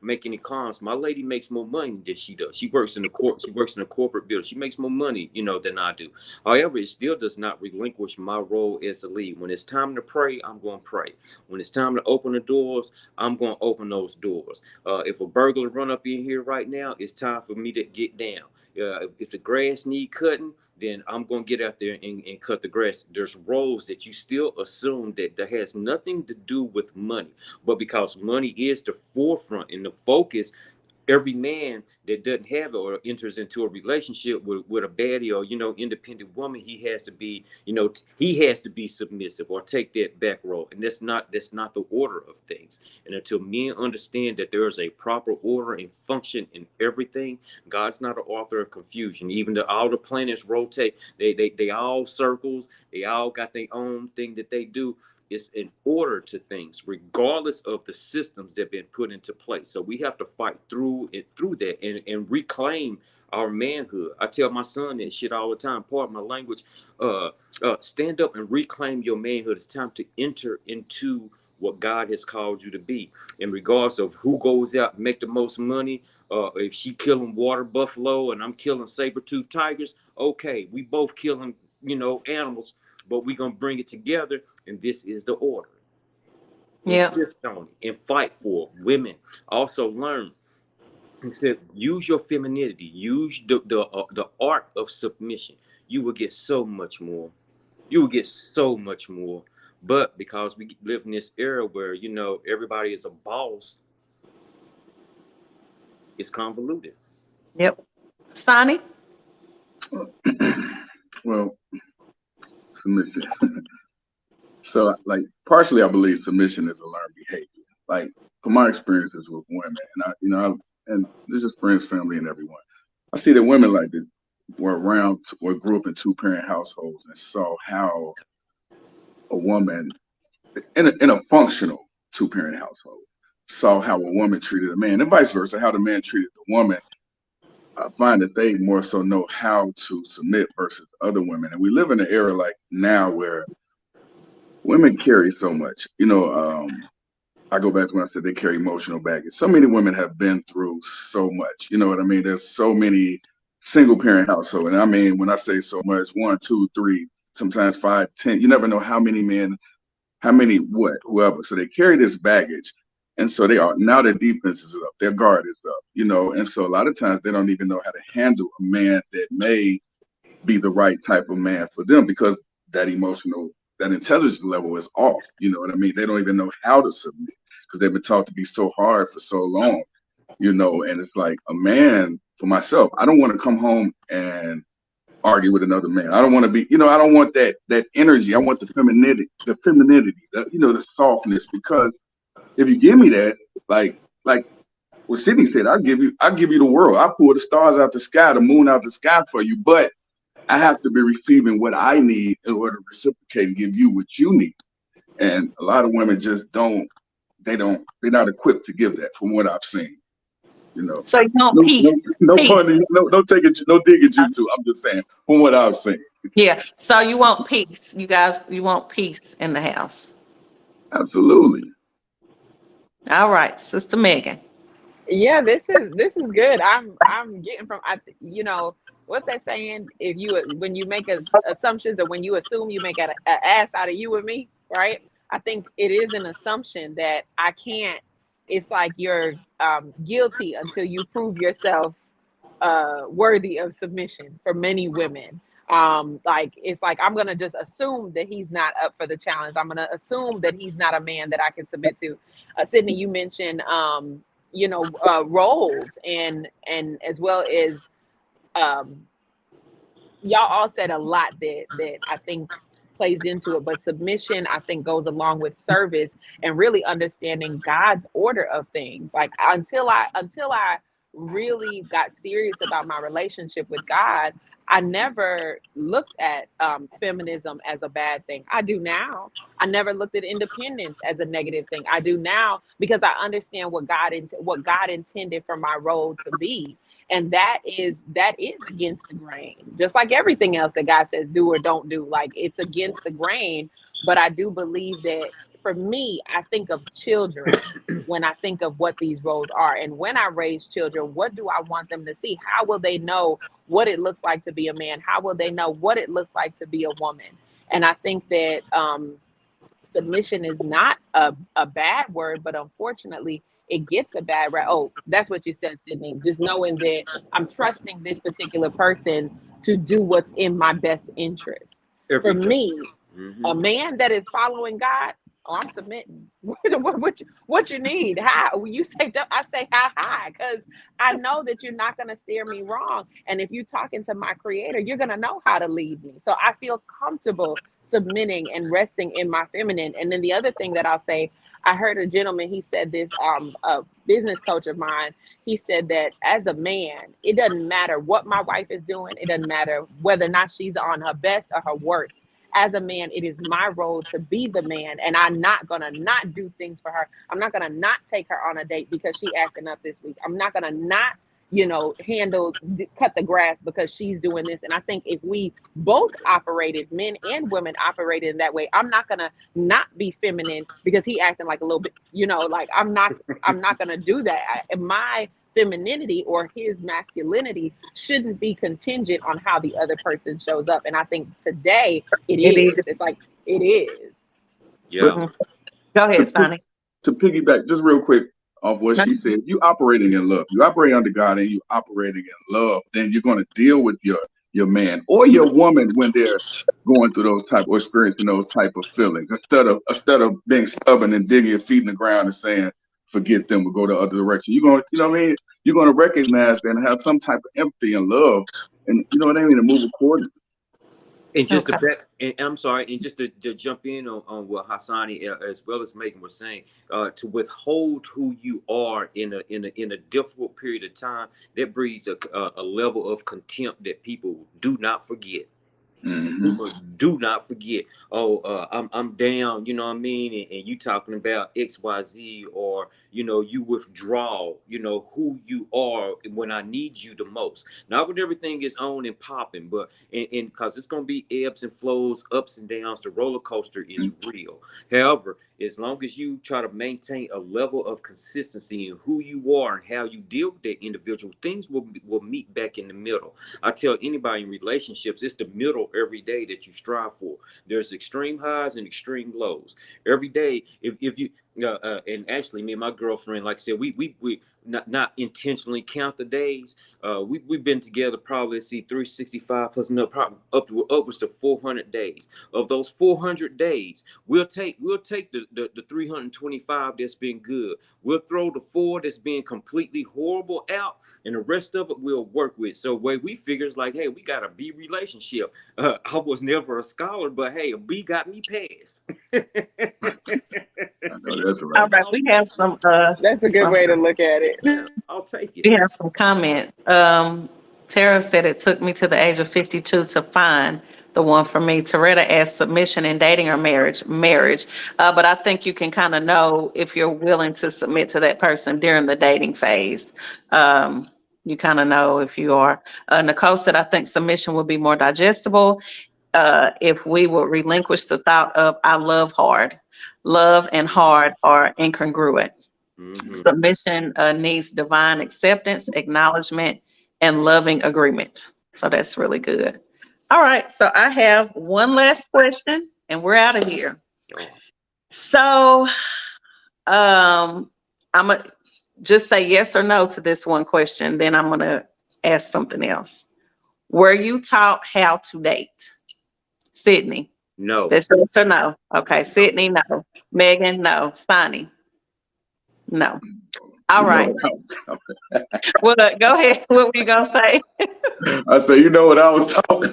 make any comments. My lady makes more money than she does. She works in the corporate building. She makes more money, than I do. However, it still does not relinquish my role as a lead. When it's time to pray, I'm going to pray. When it's time to open the doors, I'm going to open those doors. If a burglar run up in here right now, it's time for me to get down. If the grass need cutting, then I'm going to get out there and cut the grass. There's roles that you still assume that has nothing to do with money, but because money is the forefront and the focus, every man that doesn't have it or enters into a relationship with a baddie or, independent woman, he has to be, he has to be submissive or take that back role. And that's not the order of things. And until men understand that there is a proper order and function in everything, God's not an author of confusion. Even though all the planets rotate, they all circles, they all got their own thing that they do. It's an order to things, regardless of the systems that have been put into place. So we have to fight through that and reclaim our manhood. I tell my son that shit all the time. Part of my language, stand up and reclaim your manhood. It's time to enter into what God has called you to be. In regards of who goes out and make the most money, if she killing water buffalo and I'm killing saber-toothed tigers, okay, we both killing, animals, but we're going to bring it together, and this is the order. Insist on it and fight for it. Women also learn. He said, use your femininity. Use the art of submission. You will get so much more. You will get so much more. But because we live in this era where, everybody is a boss, it's convoluted. Yep. Sonny? Well, submission. So, like, partially, I believe submission is a learned behavior. Like, from my experiences with women, and and this is friends, family, and everyone. I see that women like that were grew up in 2-parent households and saw how a woman in a functional 2-parent household saw how a woman treated a man, and vice versa, how the man treated the woman. I find that they more so know how to submit versus other women, and we live in an era like now where women carry so much. I go back to when I said they carry emotional baggage. So many women have been through so much. You know what I mean? There's so many single-parent households, and I mean when I say so much, 1, 2, 3, sometimes 5, 10. You never know how many men, whoever. So they carry this baggage, and so now their defense is up, their guard is up. And so a lot of times they don't even know how to handle a man that may be the right type of man for them because that intelligence level is off. You know what I mean? They don't even know how to submit because they've been taught to be so hard for so long, and it's like a man, for myself, I don't want to come home and argue with another man. I don't want to be, I don't want that energy. I want the femininity, the softness, because if you give me that, like what Sydney said, I'll give you the world. I pull the stars out the sky, the moon out the sky for you, but I have to be receiving what I need in order to reciprocate and give you what you need. And a lot of women just they're not equipped to give that from what I've seen. So you want peace. No dig at you two. I'm just saying from what I've seen. Yeah. So you want peace. You guys, you want peace in the house. Absolutely. All right, Sister Megan. Yeah, this is good. I'm getting from what's that saying? When you make assumptions or when you assume, you make an ass out of you and me, right? I think it is an assumption that I can't. It's like you're guilty until you prove yourself worthy of submission for many women. It's like I'm gonna just assume that he's not up for the challenge. I'm gonna assume that he's not a man that I can submit to. Sydney, you mentioned roles and as well as y'all all said a lot that I think plays into it, but submission I think goes along with service and really understanding God's order of things. Like until I really got serious about my relationship with God, I never looked at feminism as a bad thing. I do now. I never looked at independence as a negative thing. I do now because I understand what God intended for my role to be. And that is against the grain, just like everything else that God says do or don't do. Like it's against the grain. But I do believe that for me, I think of children when I think of what these roles are. And when I raise children, what do I want them to see? How will they know what it looks like to be a man? How will they know what it looks like to be a woman? And I think that submission is not a bad word, but unfortunately, it gets a bad rap. Oh, that's what you said, Sydney. Just knowing that I'm trusting this particular person to do what's in my best interest. For me, a man that is following God, oh, I'm submitting. What you need? How? You say, I say how high, because I know that you're not going to steer me wrong. And if you're talking to my creator, you're going to know how to lead me. So I feel comfortable submitting and resting in my feminine. And then the other thing that I'll say, I heard a gentleman, he said this, a business coach of mine, he said that as a man, it doesn't matter what my wife is doing. It doesn't matter whether or not she's on her best or her worst. As a man, it is my role to be the man, and I'm not gonna not do things for her. I'm not gonna not take her on a date because she acting up this week. I'm not gonna not, cut the grass because she's doing this. And I think if we both operated, men and women operated in that way, I'm not gonna not be feminine because he acting like a little bit, like I'm not gonna do that. My femininity or his masculinity shouldn't be contingent on how the other person shows up. And I think today it is. It's like it is. Yeah. Mm-hmm. Go ahead, Sonny. To piggyback just real quick off what she said, you operating in love. You operate under God and you operating in love. Then you're going to deal with your man or your woman when they're going through those type or experiencing those type of feelings. Instead of being stubborn and digging your feet in the ground and saying, forget them, we'll go the other direction. You're going to, you're going to recognize that and have some type of empathy and love, and to move accordingly. And just to jump in on what Hassani as well as Megan was saying, to withhold who you are in a difficult period of time, that breeds a level of contempt that people do not forget. People do not forget. I'm down, you know what I mean, and you talking about XYZ, or you withdraw, who you are when I need you the most. Not when everything is on and popping, but and because it's gonna be ebbs and flows, ups and downs. The roller coaster is real. However, as long as you try to maintain a level of consistency in who you are and how you deal with that individual, things will meet back in the middle. I tell anybody in relationships, it's the middle every day that you strive for. There's extreme highs and extreme lows every day. If you and actually, me and my girlfriend, like I said, we not intentionally count the days. We've been together probably 365 plus upwards to 400 days. Of those 400 days, we'll take the 325 that's been good. We'll throw the 4 that's been completely horrible out, and the rest of it we'll work with. So way we figure is like, hey, we got a B relationship. I was never a scholar, but hey, a B got me passed. That's right. All right, we have some. That's a good way to look at it. Yeah, I'll take it. We have some comments. Tara said it took me to the age of 52 to find the one for me. Toretta asked submission in dating or marriage. But I think you can kind of know if you're willing to submit to that person during the dating phase. You kind of know if you are. Nicole said, I think submission would be more digestible if we would relinquish the thought of I love hard. Love and hard are incongruent. Submission needs divine acceptance, acknowledgement, and loving agreement. So that's really good. All right. So I have one last question and we're out of here. So I'm going to just say yes or no to this one question. Then I'm going to ask something else. Were you taught how to date? Sydney? No. That's yes or no. Okay. Sydney, no. Megan, no. Sonny? No. All right. Well, go ahead. What were you going to say? I say, what I was talking.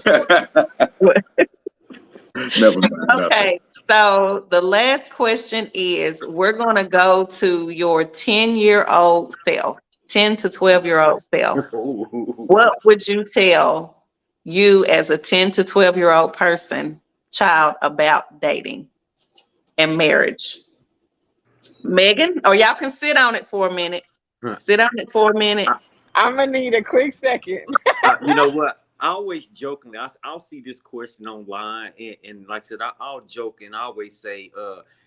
Never mind. Okay. So the last question is, we're going to go to your 10-year-old self, 10 to 12-year-old self. What would you tell you as a 10 to 12-year-old child about dating and marriage? Megan, or y'all can sit on it for a minute. Sit on it for a minute. I'm gonna need a quick second. You know what? I always jokingly, I'll see this question online, and like I said, I'll joke and I always say,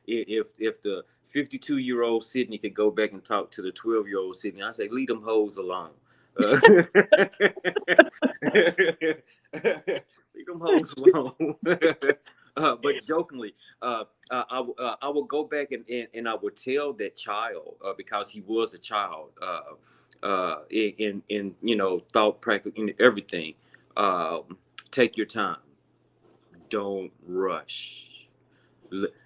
if the 52-year-old Sydney could go back and talk to the 12-year-old Sydney, I say, leave them hoes alone. Leave them hoes alone. But jokingly, I will go back and I would tell that child, because he was a child, in thought, practice, in everything. Take your time. Don't rush.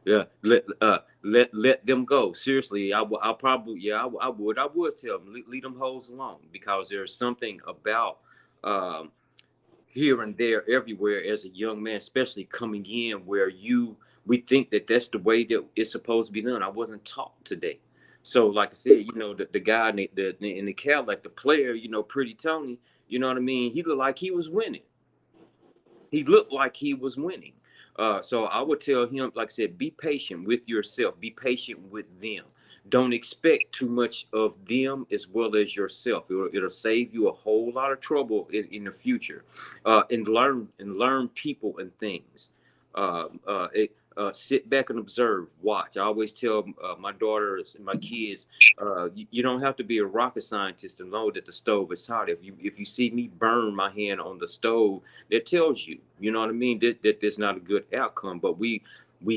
Let them go. Seriously, I probably, I would tell them, leave them hoes alone, because there's something about here and there, everywhere, as a young man, especially coming in, where we think that that's the way that it's supposed to be done. I wasn't taught today. So, like I said, the guy in the Cadillac, the player, Pretty Tony, you know what I mean? He looked like he was winning. So I would tell him, like I said, be patient with yourself. Be patient with them. Don't expect too much of them as well as yourself. It'll save you a whole lot of trouble in the future. And learn people and things. Sit back and observe, watch. I always tell my daughters and my kids, you don't have to be a rocket scientist to know that the stove is hot. If you see me burn my hand on the stove, that tells you, you know what I mean, that there's not a good outcome. But we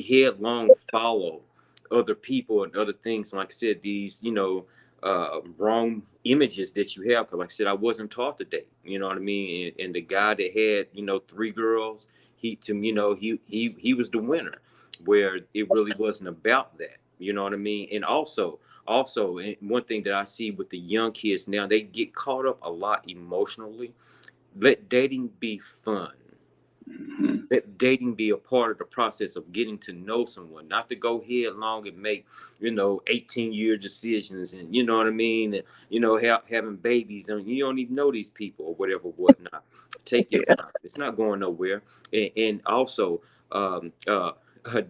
headlong follow other people and other things. Like I said, these, wrong images that you have. Cause like I said, I wasn't taught to date, you know what I mean? And the guy that had, 3 girls, he was the winner, where it really wasn't about that, you know what I mean? And also, and one thing that I see with the young kids now, they get caught up a lot emotionally. Let dating be fun. Let dating be a part of the process of getting to know someone, not to go headlong and make, 18-year decisions, and you know what I mean, and having babies, and you don't even know these people or whatnot. Take your time. It's not going nowhere. And also,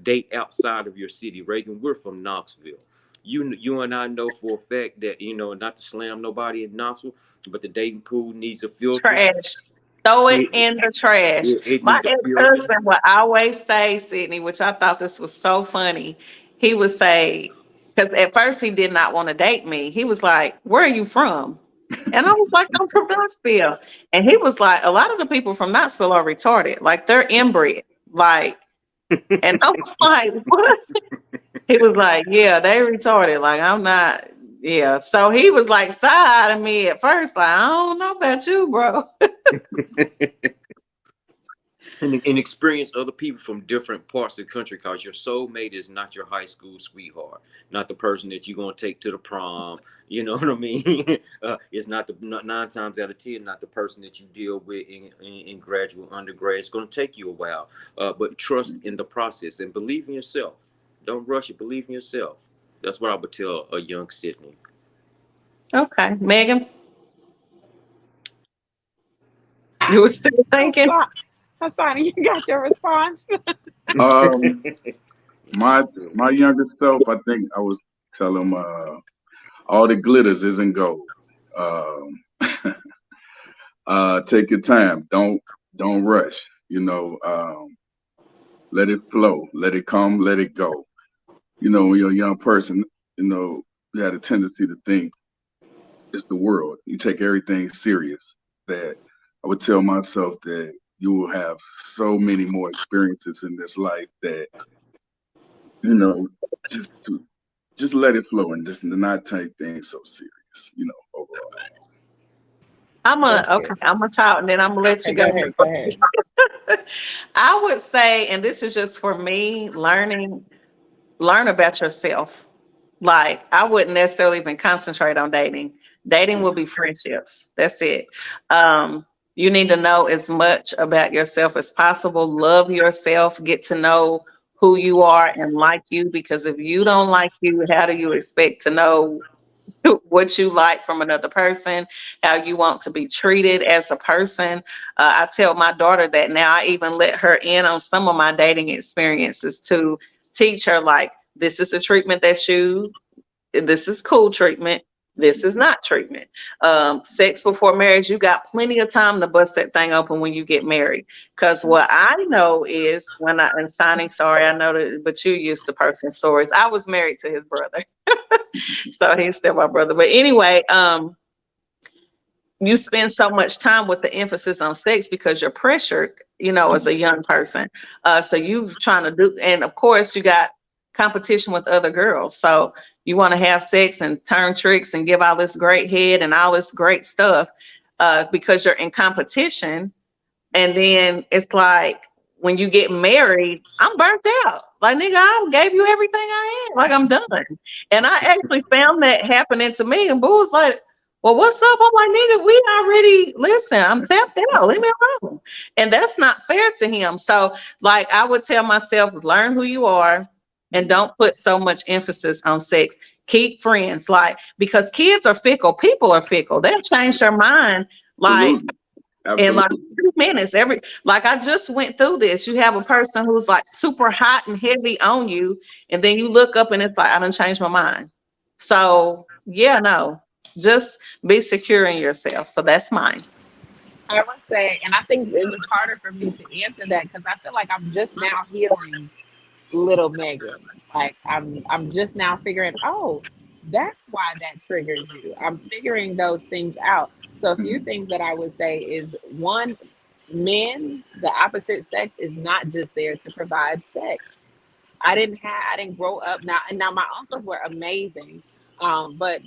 date outside of your city. Reagan, we're from Knoxville. You and I know for a fact that, not to slam nobody in Knoxville, but the dating pool needs a filter. Trash. Throw it in the trash. My ex-husband would always say, Sydney, which I thought this was so funny. He would say, because at first he did not want to date me. He was like, where are you from? And I was like, I'm from Knoxville. And he was like, a lot of the people from Knoxville are retarded. Like, they're inbred. Like, and I was like, what? He was like, yeah, they retarded. Like, I'm not. Yeah. So he was like side of me at first. Like, I don't know about you, bro. And experience other people from different parts of the country, because your soulmate is not your high school sweetheart, not the person that you're going to take to the prom. You know what I mean? It's not 9 times out of 10, not the person that you deal with in graduate, undergrad. It's going to take you a while, but trust in the process and believe in yourself. Don't rush it. Believe in yourself. That's what I would tell a young Sydney. Okay. Megan? You were still thinking? Hassan, you got your response? My younger self, I think I was telling him, all the glitters isn't gold. Take your time. Don't rush. Let it flow. Let it come. Let it go. When you're a young person, you have a tendency to think it's the world. You take everything serious. That I would tell myself that you will have so many more experiences in this life that, just let it flow and just not take things so serious, overall. I'm gonna talk and then I'm gonna let you go. Go ahead. I would say, and this is just for me, learn about yourself. Like, I wouldn't necessarily even concentrate on dating. Dating will be friendships. That's it. You need to know as much about yourself as possible. Love yourself. Get to know who you are and like you. Because if you don't like you, how do you expect to know what you like from another person, how you want to be treated as a person? I tell my daughter that now. I even let her in on some of my dating experiences to teach her, like, this is the treatment this is cool treatment. This is not treatment. Sex before marriage, you got plenty of time to bust that thing open when you get married. Because what I know is when I, and signing, sorry, I know that, but you used to personal stories. I was married to his brother. So he's still my brother. But anyway, you spend so much time with the emphasis on sex because you're pressured, as a young person. So you trying to do, and of course you got competition with other girls. So you want to have sex and turn tricks and give all this great head and all this great stuff because you're in competition. And then it's like when you get married, I'm burnt out. Like, nigga, I gave you everything I had. Like, I'm done. And I actually found that happening to me. And Boo was like, well, what's up? I'm like, nigga, we already, listen, I'm tapped out. Leave me alone. And that's not fair to him. So, like, I would tell myself, learn who you are and don't put so much emphasis on sex. Keep friends, like, because kids are fickle. People are fickle. They'll change their mind. Like, Absolutely. in like 2 minutes, like I just went through this. You have a person who's like super hot and heavy on you, and then you look up and it's like, I done changed my mind. So yeah, no, just be secure in yourself. So that's mine. I would say, and I think it was harder for me to answer that because I feel like I'm just now healing little Megan. Like I'm just now figuring, oh, that's why that triggers you. I'm figuring those things out. So a few things that I would say is, one, men, the opposite sex, is not just there to provide sex. I didn't grow up now, and now my uncles were amazing. But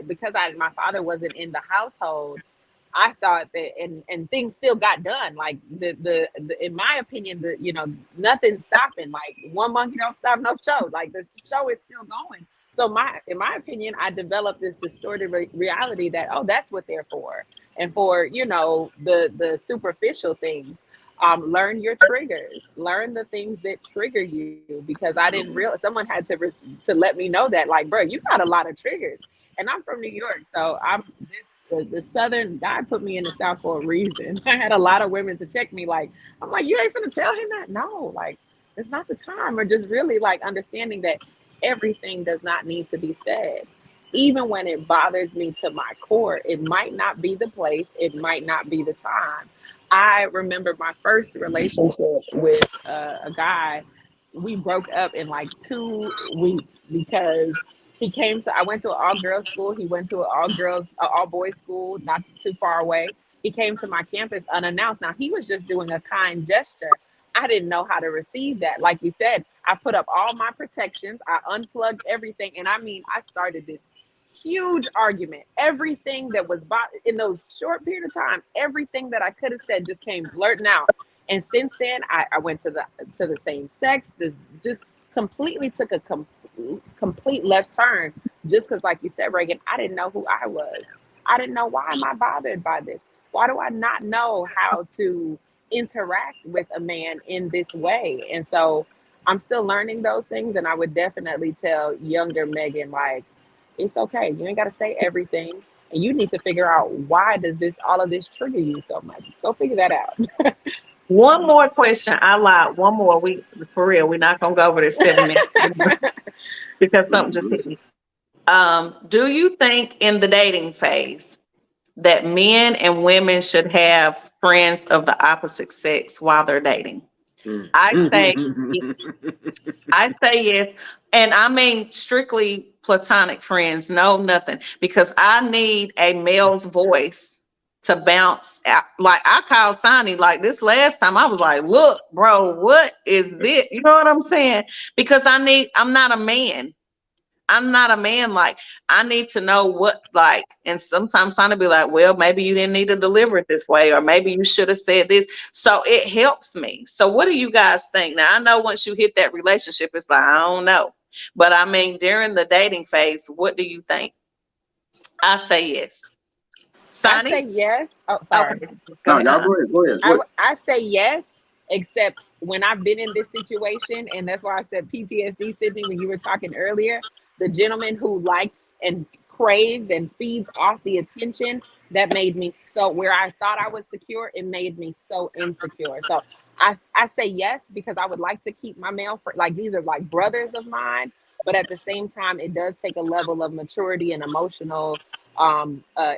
because my father wasn't in the household, I thought that, and things still got done. Like the in my opinion, nothing's stopping. Like one monkey don't stop no show. Like the show is still going. So in my opinion, I developed this distorted reality that, oh, that's what they're for, and for the superficial things. Learn your triggers. Learn the things that trigger you, because I didn't realize, someone had to let me know that, like, bro, you got a lot of triggers, and I'm from New York, so the Southern guy put me in the South for a reason. I had a lot of women to check me. Like, I'm like, you ain't gonna tell him that? No, like, it's not the time. Or just really like understanding that everything does not need to be said. Even when it bothers me to my core, it might not be the place, it might not be the time. I remember my first relationship with a guy. We broke up in like 2 weeks because I went to an all girls school. He went to an all boys school, not too far away. He came to my campus unannounced. Now, he was just doing a kind gesture. I didn't know how to receive that. Like you said, I put up all my protections. I unplugged everything. And I mean, I started this huge argument. Everything that was in those short period of time, everything that I could have said just came blurting out. And since then, I went to the same sex, just completely took a complete left turn, just because, like you said, Reagan, I didn't know who I was. I didn't know, why am I bothered by this? Why do I not know how to interact with a man in this way? And so I'm still learning those things. And I would definitely tell younger Megan, like, it's okay. You ain't got to say everything. And you need to figure out, why does all of this trigger you so much? Go figure that out. One more question. I lied. One more. For real, we're not gonna go over this 7 minutes because something just hit me. Do you think in the dating phase that men and women should have friends of the opposite sex while they're dating? I say yes. I say yes. And I mean strictly platonic friends, no nothing, because I need a male's voice to bounce out. Like, I called Sonny like this last time. I was like, look, bro, what is this? You know what I'm saying? Because I'm not a man. I'm not a man. Like, I need to know what, like, and sometimes Sonny be like, well, maybe you didn't need to deliver it this way, or maybe you should have said this. So it helps me. So what do you guys think? Now, I know once you hit that relationship, it's like, I don't know. But I mean, during the dating phase, what do you think? I say yes. Sonny? I say yes. Oh, sorry. Okay. No, y'all go ahead. I say yes, except when I've been in this situation, and that's why I said PTSD, Sydney, when you were talking earlier, the gentleman who likes and craves and feeds off the attention, that made me so, where I thought I was secure, it made me so insecure. So I say yes, because I would like to keep my male, like, these are like brothers of mine, but at the same time, it does take a level of maturity and emotional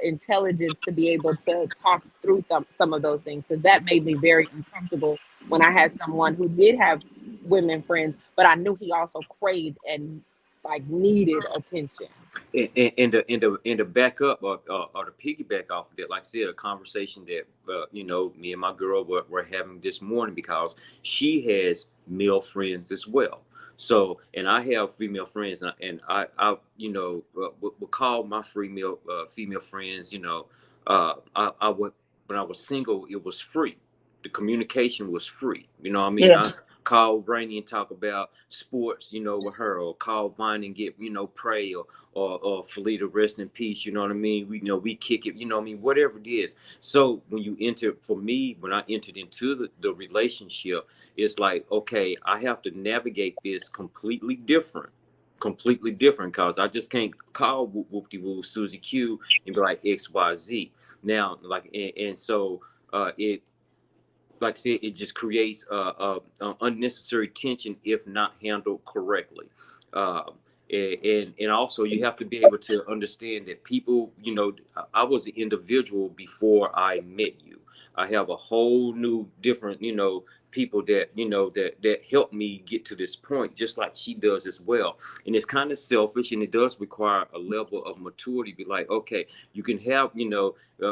intelligence to be able to talk through some of those things, because that made me very uncomfortable when I had someone who did have women friends, but I knew he also craved and like needed attention. And to back up or to piggyback off of that, like I said, a conversation that me and my girl were having this morning, because she has male friends as well. So, and I have female friends, and I would call my female friends. I would, when I was single, it was free. The communication was free. You know what I mean? Yeah. I call Rainy and talk about sports, with her, or call Vine and get, pray, or Felita, rest in peace. You know what I mean? We kick it, whatever it is. So when you enter, for me, when I entered into the relationship, it's like, okay, I have to navigate this completely different, because I just can't call Whoop-de-Woo Susie Q and be like XYZ. Now, like, and so it, like I said, it just creates unnecessary tension if not handled correctly. And also, you have to be able to understand that people, I was an individual before I met you. I have a whole new different, people that help me get to this point, just like she does as well. And it's kind of selfish, and it does require a level of maturity. Be like, okay, you can have,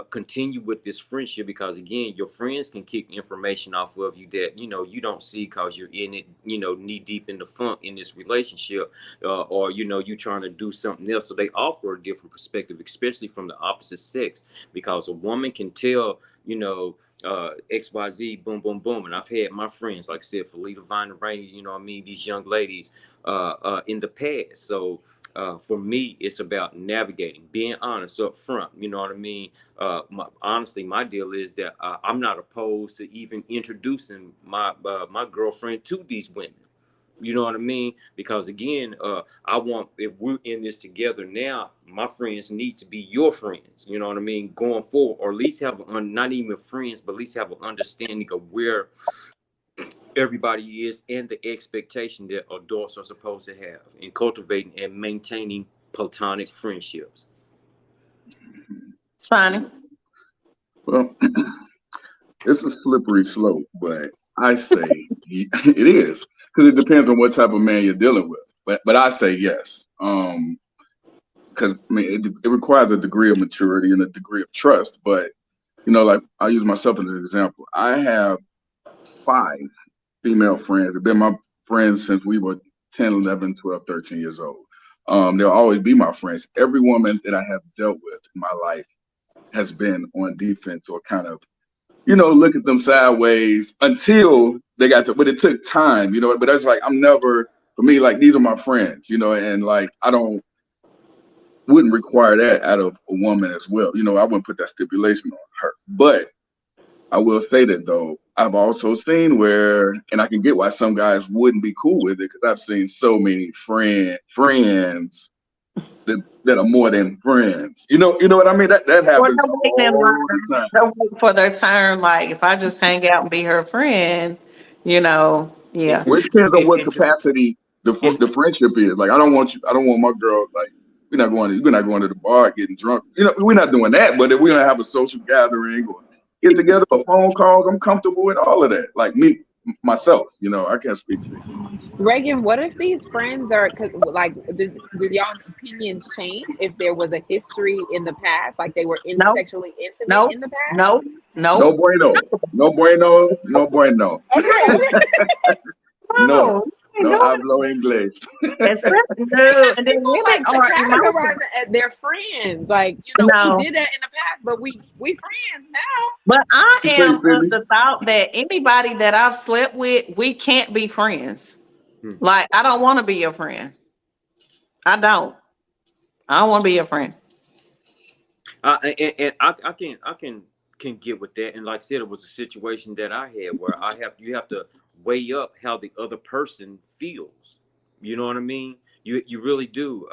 continue with this friendship, because again, your friends can kick information off of you that you don't see, because you're in it, knee deep in the funk in this relationship, or you trying to do something else. So they offer a different perspective, especially from the opposite sex, because a woman can tell XYZ, boom, boom, boom. And I've had my friends, like I said, Felita, Vine, and Rainy, these young ladies in the past. So for me, it's about navigating, being honest up front. You know what I mean? Honestly, my deal is that I'm not opposed to even introducing my girlfriend to these women. You know what I mean? Because again, I want, if we're in this together now, my friends need to be your friends. You know what I mean? Going forward, or at least have not even friends, but at least have an understanding of where everybody is and the expectation that adults are supposed to have in cultivating and maintaining platonic friendships. Sonny. Well, it's a slippery slope, but I say it is, because it depends on what type of man you're dealing with. But I say yes, because it requires a degree of maturity and a degree of trust. But like I use myself as an example. I have 5 female friends. They've been my friends since we were 10, 11, 12, 13 years old. They'll always be my friends. Every woman that I have dealt with in my life has been on defense, or kind of, look at them sideways until they got to, but it took time, but that's like, for me, like, these are my friends, and like, wouldn't require that out of a woman as well. I wouldn't put that stipulation on her, but I will say that though, I've also seen where, and I can get why some guys wouldn't be cool with it, because I've seen so many friends that are more than friends. You know what I mean? That happens all the time. For their turn, like if I just hang out and be her friend, yeah. Well, it depends on what capacity the friendship is. Like, I don't want my girl, like, we're not going to the bar getting drunk. We're not doing that. But if we're gonna have a social gathering or get together for phone calls, I'm comfortable with all of that. Like myself, I can't speak for you. Reagan, what if these friends are, cause like, did y'all's opinions change if there was a history in the past, like they were sexually intimate in the past? No. No bueno. No bueno. No bueno. Okay. No hablo inglés. And then women are emotional. They're friends. Like, we did that in the past, but we friends now. But I am of the thought that anybody that I've slept with, we can't be friends. Like, I don't want to be your friend. I don't want to be your friend. And I can get with that. And like I said, it was a situation that I had where you have to weigh up how the other person feels. You know what I mean? You really do.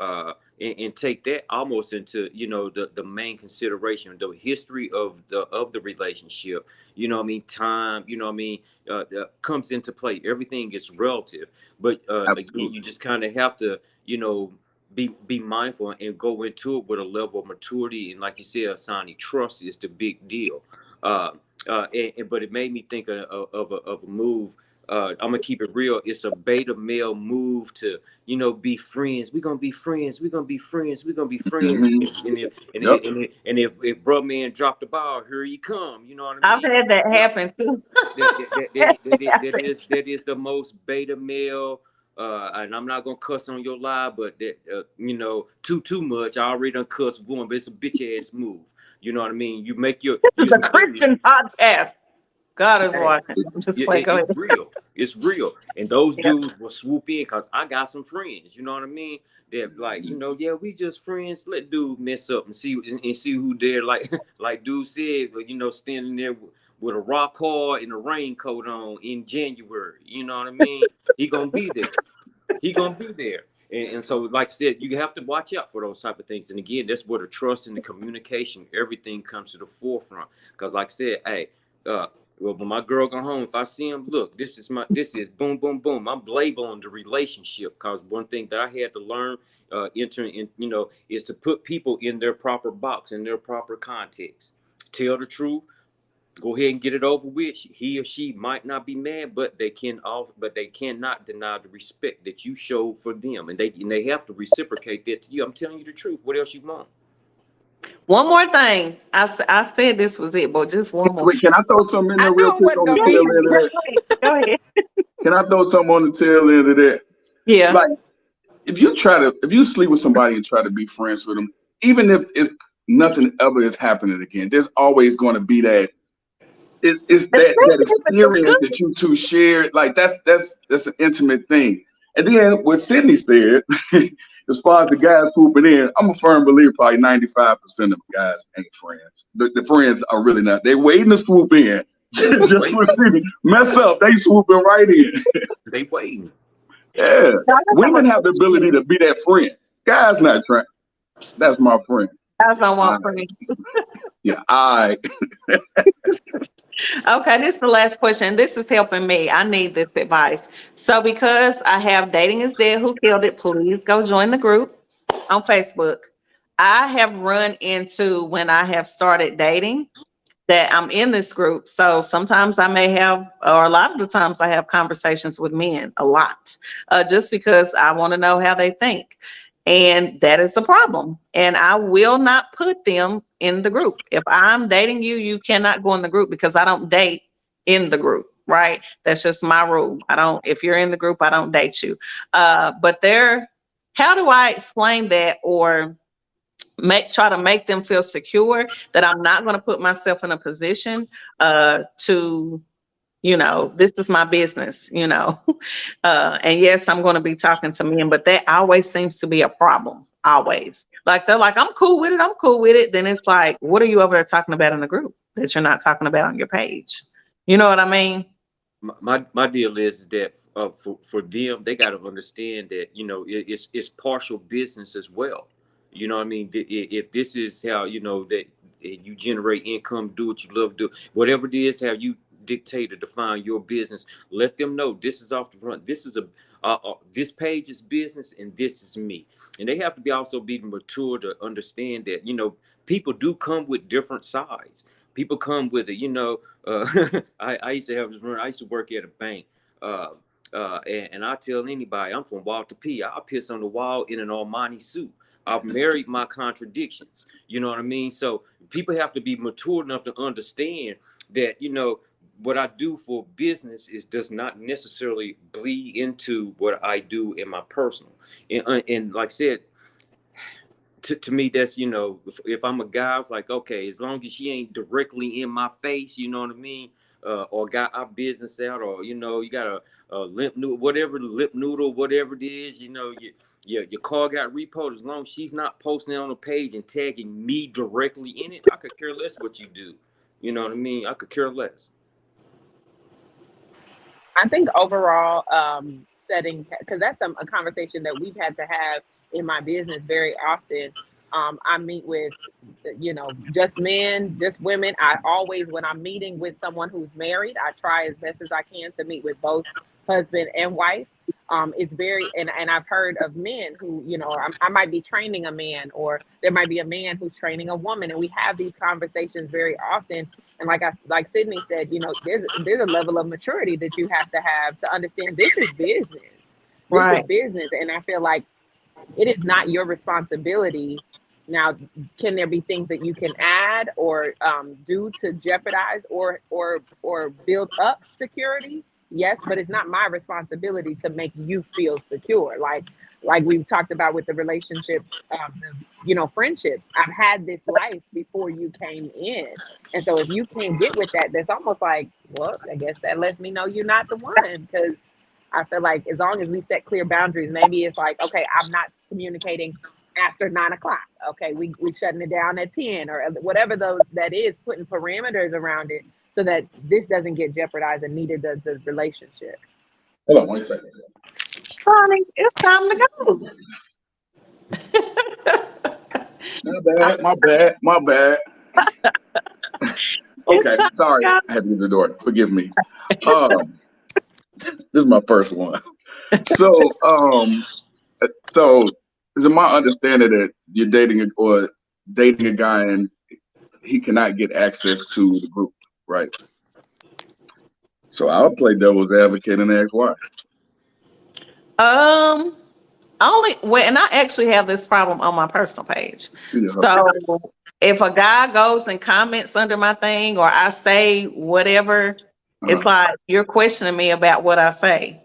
and take that almost into, you know, the main consideration, the history of the relationship. You know what I mean? Time, you know what I mean, comes into play. Everything is relative. But again, you just kind of have to, you know, be mindful and go into it with a level of maturity. And like you said, Asani, trust is the big deal. But it made me think of a move. I'm gonna keep it real. It's a beta male move to, you know, be friends. We're gonna be friends. We're gonna be friends. We're gonna be friends. And if bro man dropped the ball, here he come. You know what I I've mean? had that happen too. That is the most beta male. And I'm not gonna cuss on your live, but that you know, too much. I already done cuss one, but it's a bitch ass move. You know what I mean? You make your. This is a Christian podcast. God is watching. Just play. Go ahead. It's real. It's real. And those Yep. dudes will swoop in because I got some friends. You know what I mean? They're like, you know, yeah, we just friends. Let dude mess up and see who dare. Like like dude said, you know, standing there with a rock hard and a raincoat on in January. You know what I mean? He gonna be there. He gonna be there. And so, like I said, you have to watch out for those type of things. And again, that's where the trust and the communication, everything comes to the forefront. Because, like I said, hey, well, when my girl go home, if I see him, look, this is boom, boom, boom. I'm labeling the relationship. Because one thing that I had to learn, entering in, you know, is to put people in their proper box, in their proper context. Tell the truth. Go ahead and get it over with. He or she might not be mad, but they cannot deny the respect that you showed for them, and they have to reciprocate that to you. I'm telling you the truth. What else you want? One more thing. I said this was it, but just one more. Wait, can I throw something in there I real knew it quick on wasn't the gonna tail be end of that? Go ahead. Can I throw something on the tail end of that? Yeah. Like, if you sleep with somebody and try to be friends with them, even if nothing ever is happening again, there's always going to be that. It's that Especially if it's a experience good. that you two shared. Like that's an intimate thing. And then what Sydney said, as far as the guys swooping in, I'm a firm believer probably 95% of guys ain't friends. The friends are really not. They're waiting to swoop in. Just when Sydney mess up, they swooping right in. They waiting. Yeah. So I got Women some have the ability to be that friend. Guys not trying. That's my friend. That's not one for me. Yeah, I Okay, this is the last question. This is helping me. I need this advice. So, because I have Dating is Dead, Who Killed It, please go join the group on Facebook. I have run into when I have started dating that I'm in this group. So sometimes I may have, or a lot of the times I have conversations with men a lot, just because I want to know how they think. And that is a problem. And I will not put them in the group. If I'm dating you, you cannot go in the group because I don't date in the group, right? That's just my rule. If you're in the group, I don't date you. But how do I explain that or try to make them feel secure that I'm not going to put myself in a position to, this is my business, and yes, I'm going to be talking to men, but that always seems to be a problem. Always. Like they're like, I'm cool with it. Then it's like, what are you over there talking about in the group that you're not talking about on your page? You know what I mean? My deal is that for them, they got to understand that, it's partial business as well. You know what I mean? If this is how, that you generate income, do what you love to do, whatever it is, how you dictate or define your business, let them know this is off the front. This is this page is business and this is me. And they have to also be mature to understand that, people do come with different sides. People come with it, I used to have this run. I used to work at a bank. And I tell anybody, I'm from Walter P. I'll piss on the wall in an Armani suit. I've married my contradictions. You know what I mean? So people have to be mature enough to understand that, what I do for business does not necessarily bleed into what I do in my personal. And like I said, to me, that's, if I'm a guy, like, okay, as long as she ain't directly in my face, you know what I mean? Or got our business out, or, you got a lip noodle, whatever it is, your car got repoed. As long as she's not posting it on the page and tagging me directly in it, I could care less what you do. You know what I mean? I could care less. I think overall, setting, because that's a conversation that we've had to have in my business very often. I meet with, just men, just women. I always, when I'm meeting with someone who's married, I try as best as I can to meet with both husband and wife. It's very, and I've heard of men who, I might be training a man, or there might be a man who's training a woman, and we have these conversations very often. And like Sydney said, there's a level of maturity that you have to understand this is business. This is Right. business, and I feel like it is not your responsibility. Now, can there be things that you can add or do to jeopardize or build up security? Yes, but it's not my responsibility to make you feel secure. Like we've talked about with the relationship, friendships. I've had this life before you came in, and so if you can't get with that, that's almost like, well, I guess that lets me know you're not the one, because I feel like as long as we set clear boundaries, maybe it's like, okay, I'm not communicating after 9 o'clock. Okay, we shutting it down at 10 or whatever that is, putting parameters around it so that this doesn't get jeopardized, and neither does the relationship. Hold on 1 second. Sonny, it's time to go. My bad. It's Okay, time sorry. to I had to use the door. Forgive me. This is my first one. So, is it my understanding that you're dating a guy and he cannot get access to the group, right? So I'll play devil's advocate and ask why. go. And I actually have this problem on my personal page. Yeah. So if a guy goes and comments under my thing, or I say whatever, it's like you're questioning me about what I say.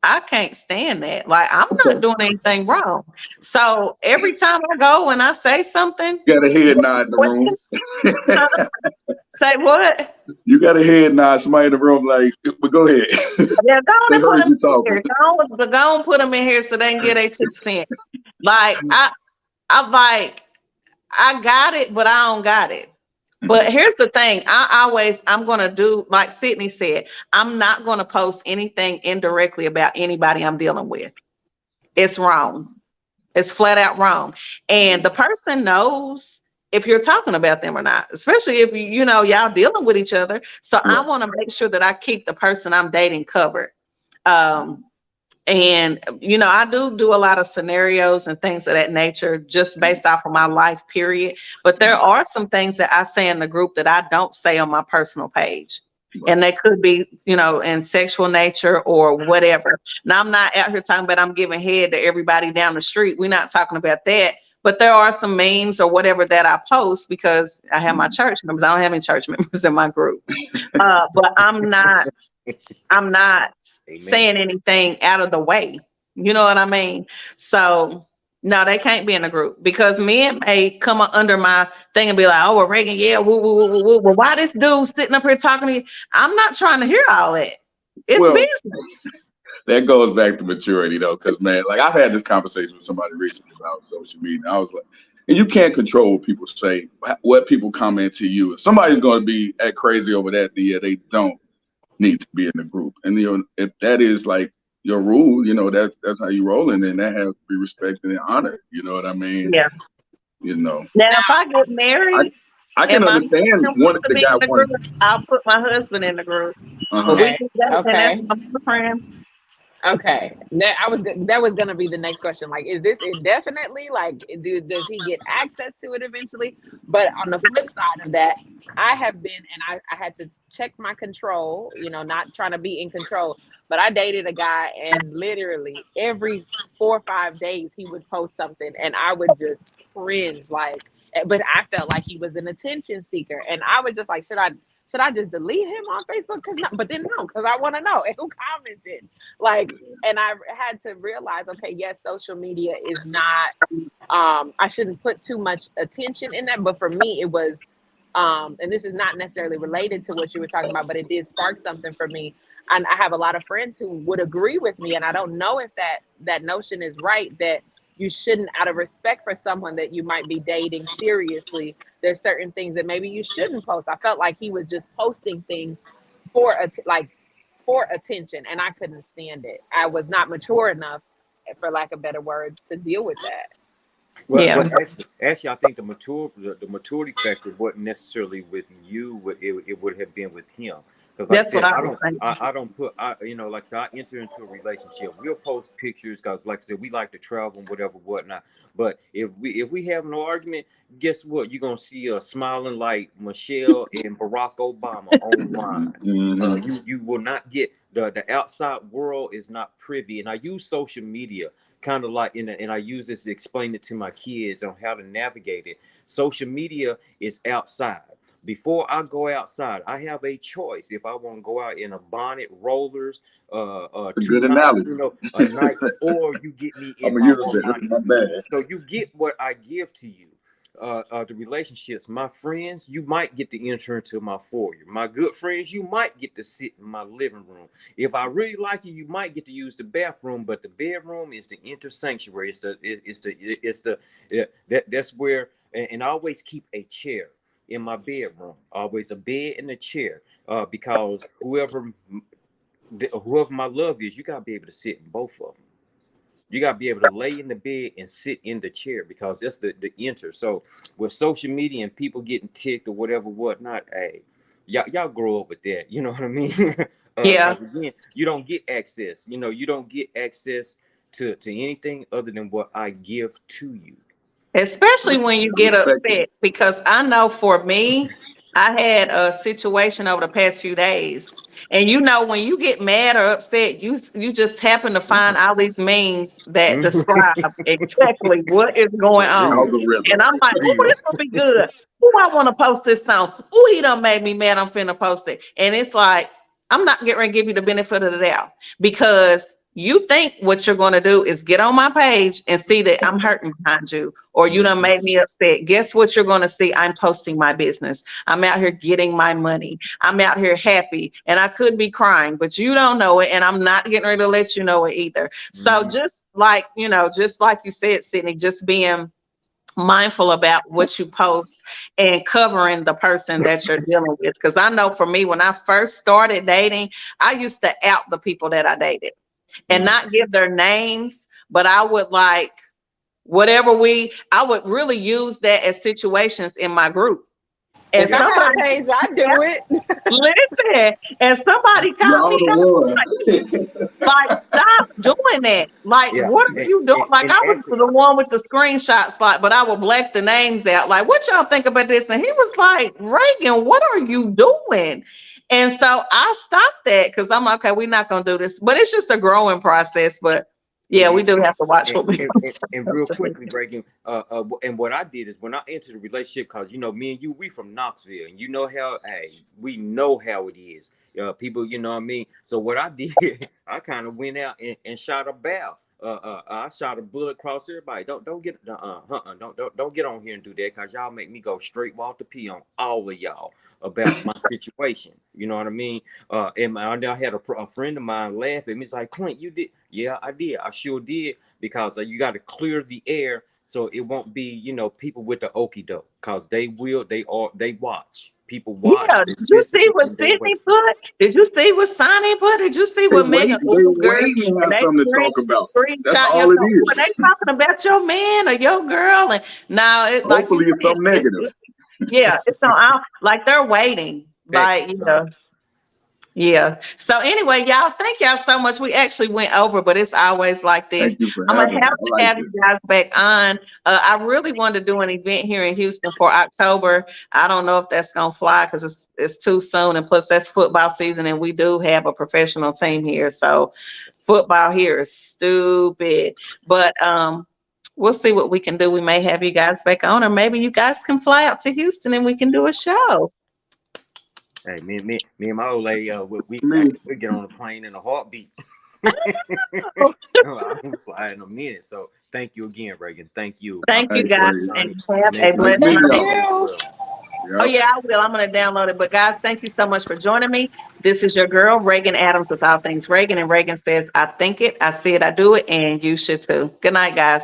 I can't stand that. Like, I'm not doing anything wrong. So every time I go and I say something, You got a head nod in the room. say what? You got a head nod. Somebody in the room, like, but go ahead. Yeah, go on They and put heard them you in talking. here. Go on, put them in here so they can get a 2 cents. Like, I got it, but I don't got it. But here's the thing. I'm going to do, like Sydney said, I'm not going to post anything indirectly about anybody I'm dealing with. It's wrong. It's flat out wrong. And the person knows if you're talking about them or not, especially if y'all dealing with each other. So I want to make sure that I keep the person I'm dating covered. And, I do a lot of scenarios and things of that nature just based off of my life period. But there are some things that I say in the group that I don't say on my personal page. And they could be, in sexual nature or whatever. Now, I'm not out here talking about I'm giving head to everybody down the street. We're not talking about that. But there are some memes or whatever that I post because I have my church members. I don't have any church members in my group. But I'm not Amen. Saying anything out of the way. You know what I mean? So no, they can't be in a group because men may come under my thing and be like, "Oh, well, Reagan, yeah, woo, woo, woo, woo, woo. Well, why this dude sitting up here talking to you?" I'm not trying to hear all that. It's business. That goes back to maturity, though, because man, like I've had this conversation with somebody recently about social media. I was like, and you can't control what people say, what people comment to you. If somebody's going to be act crazy over that, yeah, they don't need to be in the group. And if that is like your rule, that's how you roll, and then that has to be respected and honored. You know what I mean? Yeah. Now, if I get married, I can understand one of the guys. I'll put my husband in the group. But we do that, and that's my friend. Okay, that was gonna be the next question. Like, is this indefinitely? Like, does he get access to it eventually? But on the flip side of that, I have been, and I had to check my control. Not trying to be in control, but I dated a guy, and literally every 4 or 5 days he would post something, and I would just cringe. But I felt like he was an attention seeker, and I was just like, should I just delete him on Facebook? But then no, because I want to know who commented. And I had to realize, okay, yes, social media is not, I shouldn't put too much attention in that. But for me, it was, and this is not necessarily related to what you were talking about, but it did spark something for me. And I have a lot of friends who would agree with me. And I don't know if that notion is right, that you shouldn't, out of respect for someone that you might be dating seriously, there's certain things that maybe you shouldn't post. I felt like he was just posting things for attention, and I couldn't stand it. I was not mature enough, for lack of better words, to deal with that. Well, Yeah. actually, I think the maturity factor wasn't necessarily with you. It would have been with him. Because like That's what I was thinking. I don't put, like I said, I enter into a relationship. We'll post pictures because, like I said, we like to travel and whatnot. But if we have no argument, guess what? You're gonna see us smiling like Michelle and Barack Obama online. Mhm. You will not get the outside world is not privy. And I use social media kind of like and I use this to explain it to my kids on how to navigate it. Social media is outside. Before I go outside, I have a choice if I want to go out in a bonnet, rollers, A 2 good nights, analogy. a night, or you get me I'm in gonna my use it. Hawaiian My suit. bad. So you get what I give to you. The relationships, my friends, you might get to enter into my foyer. My good friends, you might get to sit in my living room. If I really like you, you might get to use the bathroom, but the bedroom is the inner sanctuary. That's where, and I always keep a chair in my bedroom, always a bed and a chair, because whoever my love is, you gotta be able to sit in both of them. You gotta be able to lay in the bed and sit in the chair because that's the enter. So with social media and people getting ticked or whatnot, hey, y'all grow up with that. You know what I mean? Yeah. 'Cause again, you don't get access. You don't get access to anything other than what I give to you. Especially when you get Respect it. upset, because I know for me, I had a situation over the past few days. And when you get mad or upset, you just happen to find all these memes that describe exactly what is going on. Algorithm. And I'm like, oh, Real. this will be good. Oh, I want to post this on. Oh, he done made me mad. I'm finna post it. And it's like, I'm not getting ready to give you the benefit of the doubt because you think what you're going to do is get on my page and see that I'm hurting behind you or you done made me upset. Guess what you're going to see? I'm posting my business. I'm out here getting my money. I'm out here happy and I could be crying, but you don't know it. And I'm not getting ready to let you know it either. So just like you said, Sydney, just being mindful about what you post and covering the person that you're dealing with. Because I know for me, when I first started dating, I used to out the people that I dated and not give their names, but I would I would really use that as situations in my group. And If I had a somebody page, I do it. listen, and somebody called me Y'all the one. like, stop doing that. Like, Yeah. what are you doing? Like, And I was actually, the one with the screenshots, but I would black the names out. Like, what y'all think about this? And he was like, Reagan, what are you doing? And so I stopped that because I'm okay, we're not going to do this. But it's just a growing process. But yeah, we do have to watch what we post on and real social quickly, media. Reagan, and what I did is when I entered the relationship, because me and you, we from Knoxville, and we know how it is. People, you know what I mean. So what I did, I kind of went out and shot a bow. I shot a bullet across everybody. Don't get don't get on here and do that, because y'all make me go straight walk the pee on all of y'all about my situation. You know what I mean? And I had a friend of mine laugh at me. It's like, Clint, you did? Yeah, I did. I sure did, because you got to clear the air so it won't be, people with the okie doke, because they watch. People watch. Yeah, did you see what Sydney put? Did you see what Sonny put? Did you see what Megan They Ooh, girl? waiting to And have they something to talk about. That's screenshot all your it phone. is. Were they talking about your man or your girl? And now it like you Hopefully it's said, something negative. yeah, it's not like they're waiting. Like, yeah. So anyway, y'all, thank y'all so much. We actually went over, but it's always like this. Thank you for I'm having gonna me. have I to like have it. you guys back on. I really wanted to do an event here in Houston for October. I don't know if that's gonna fly because it's too soon, and plus that's football season, and we do have a professional team here. So football here is stupid, but we'll see what we can do. We may have you guys back on, or maybe you guys can fly out to Houston and we can do a show. Hey, me and my old lady, we get on a plane in a heartbeat. I'm flying in a minute. So thank you again, Reagan. Thank you. Thank you guys, and have a Thank blessed you. night. Yep. Oh yeah, I will. I'm going to download it. But guys, thank you so much for joining me. This is your girl, Reagan Adams, with All Things Reagan. And Reagan says, I think it, I see it, I do it, and you should too. Good night, guys.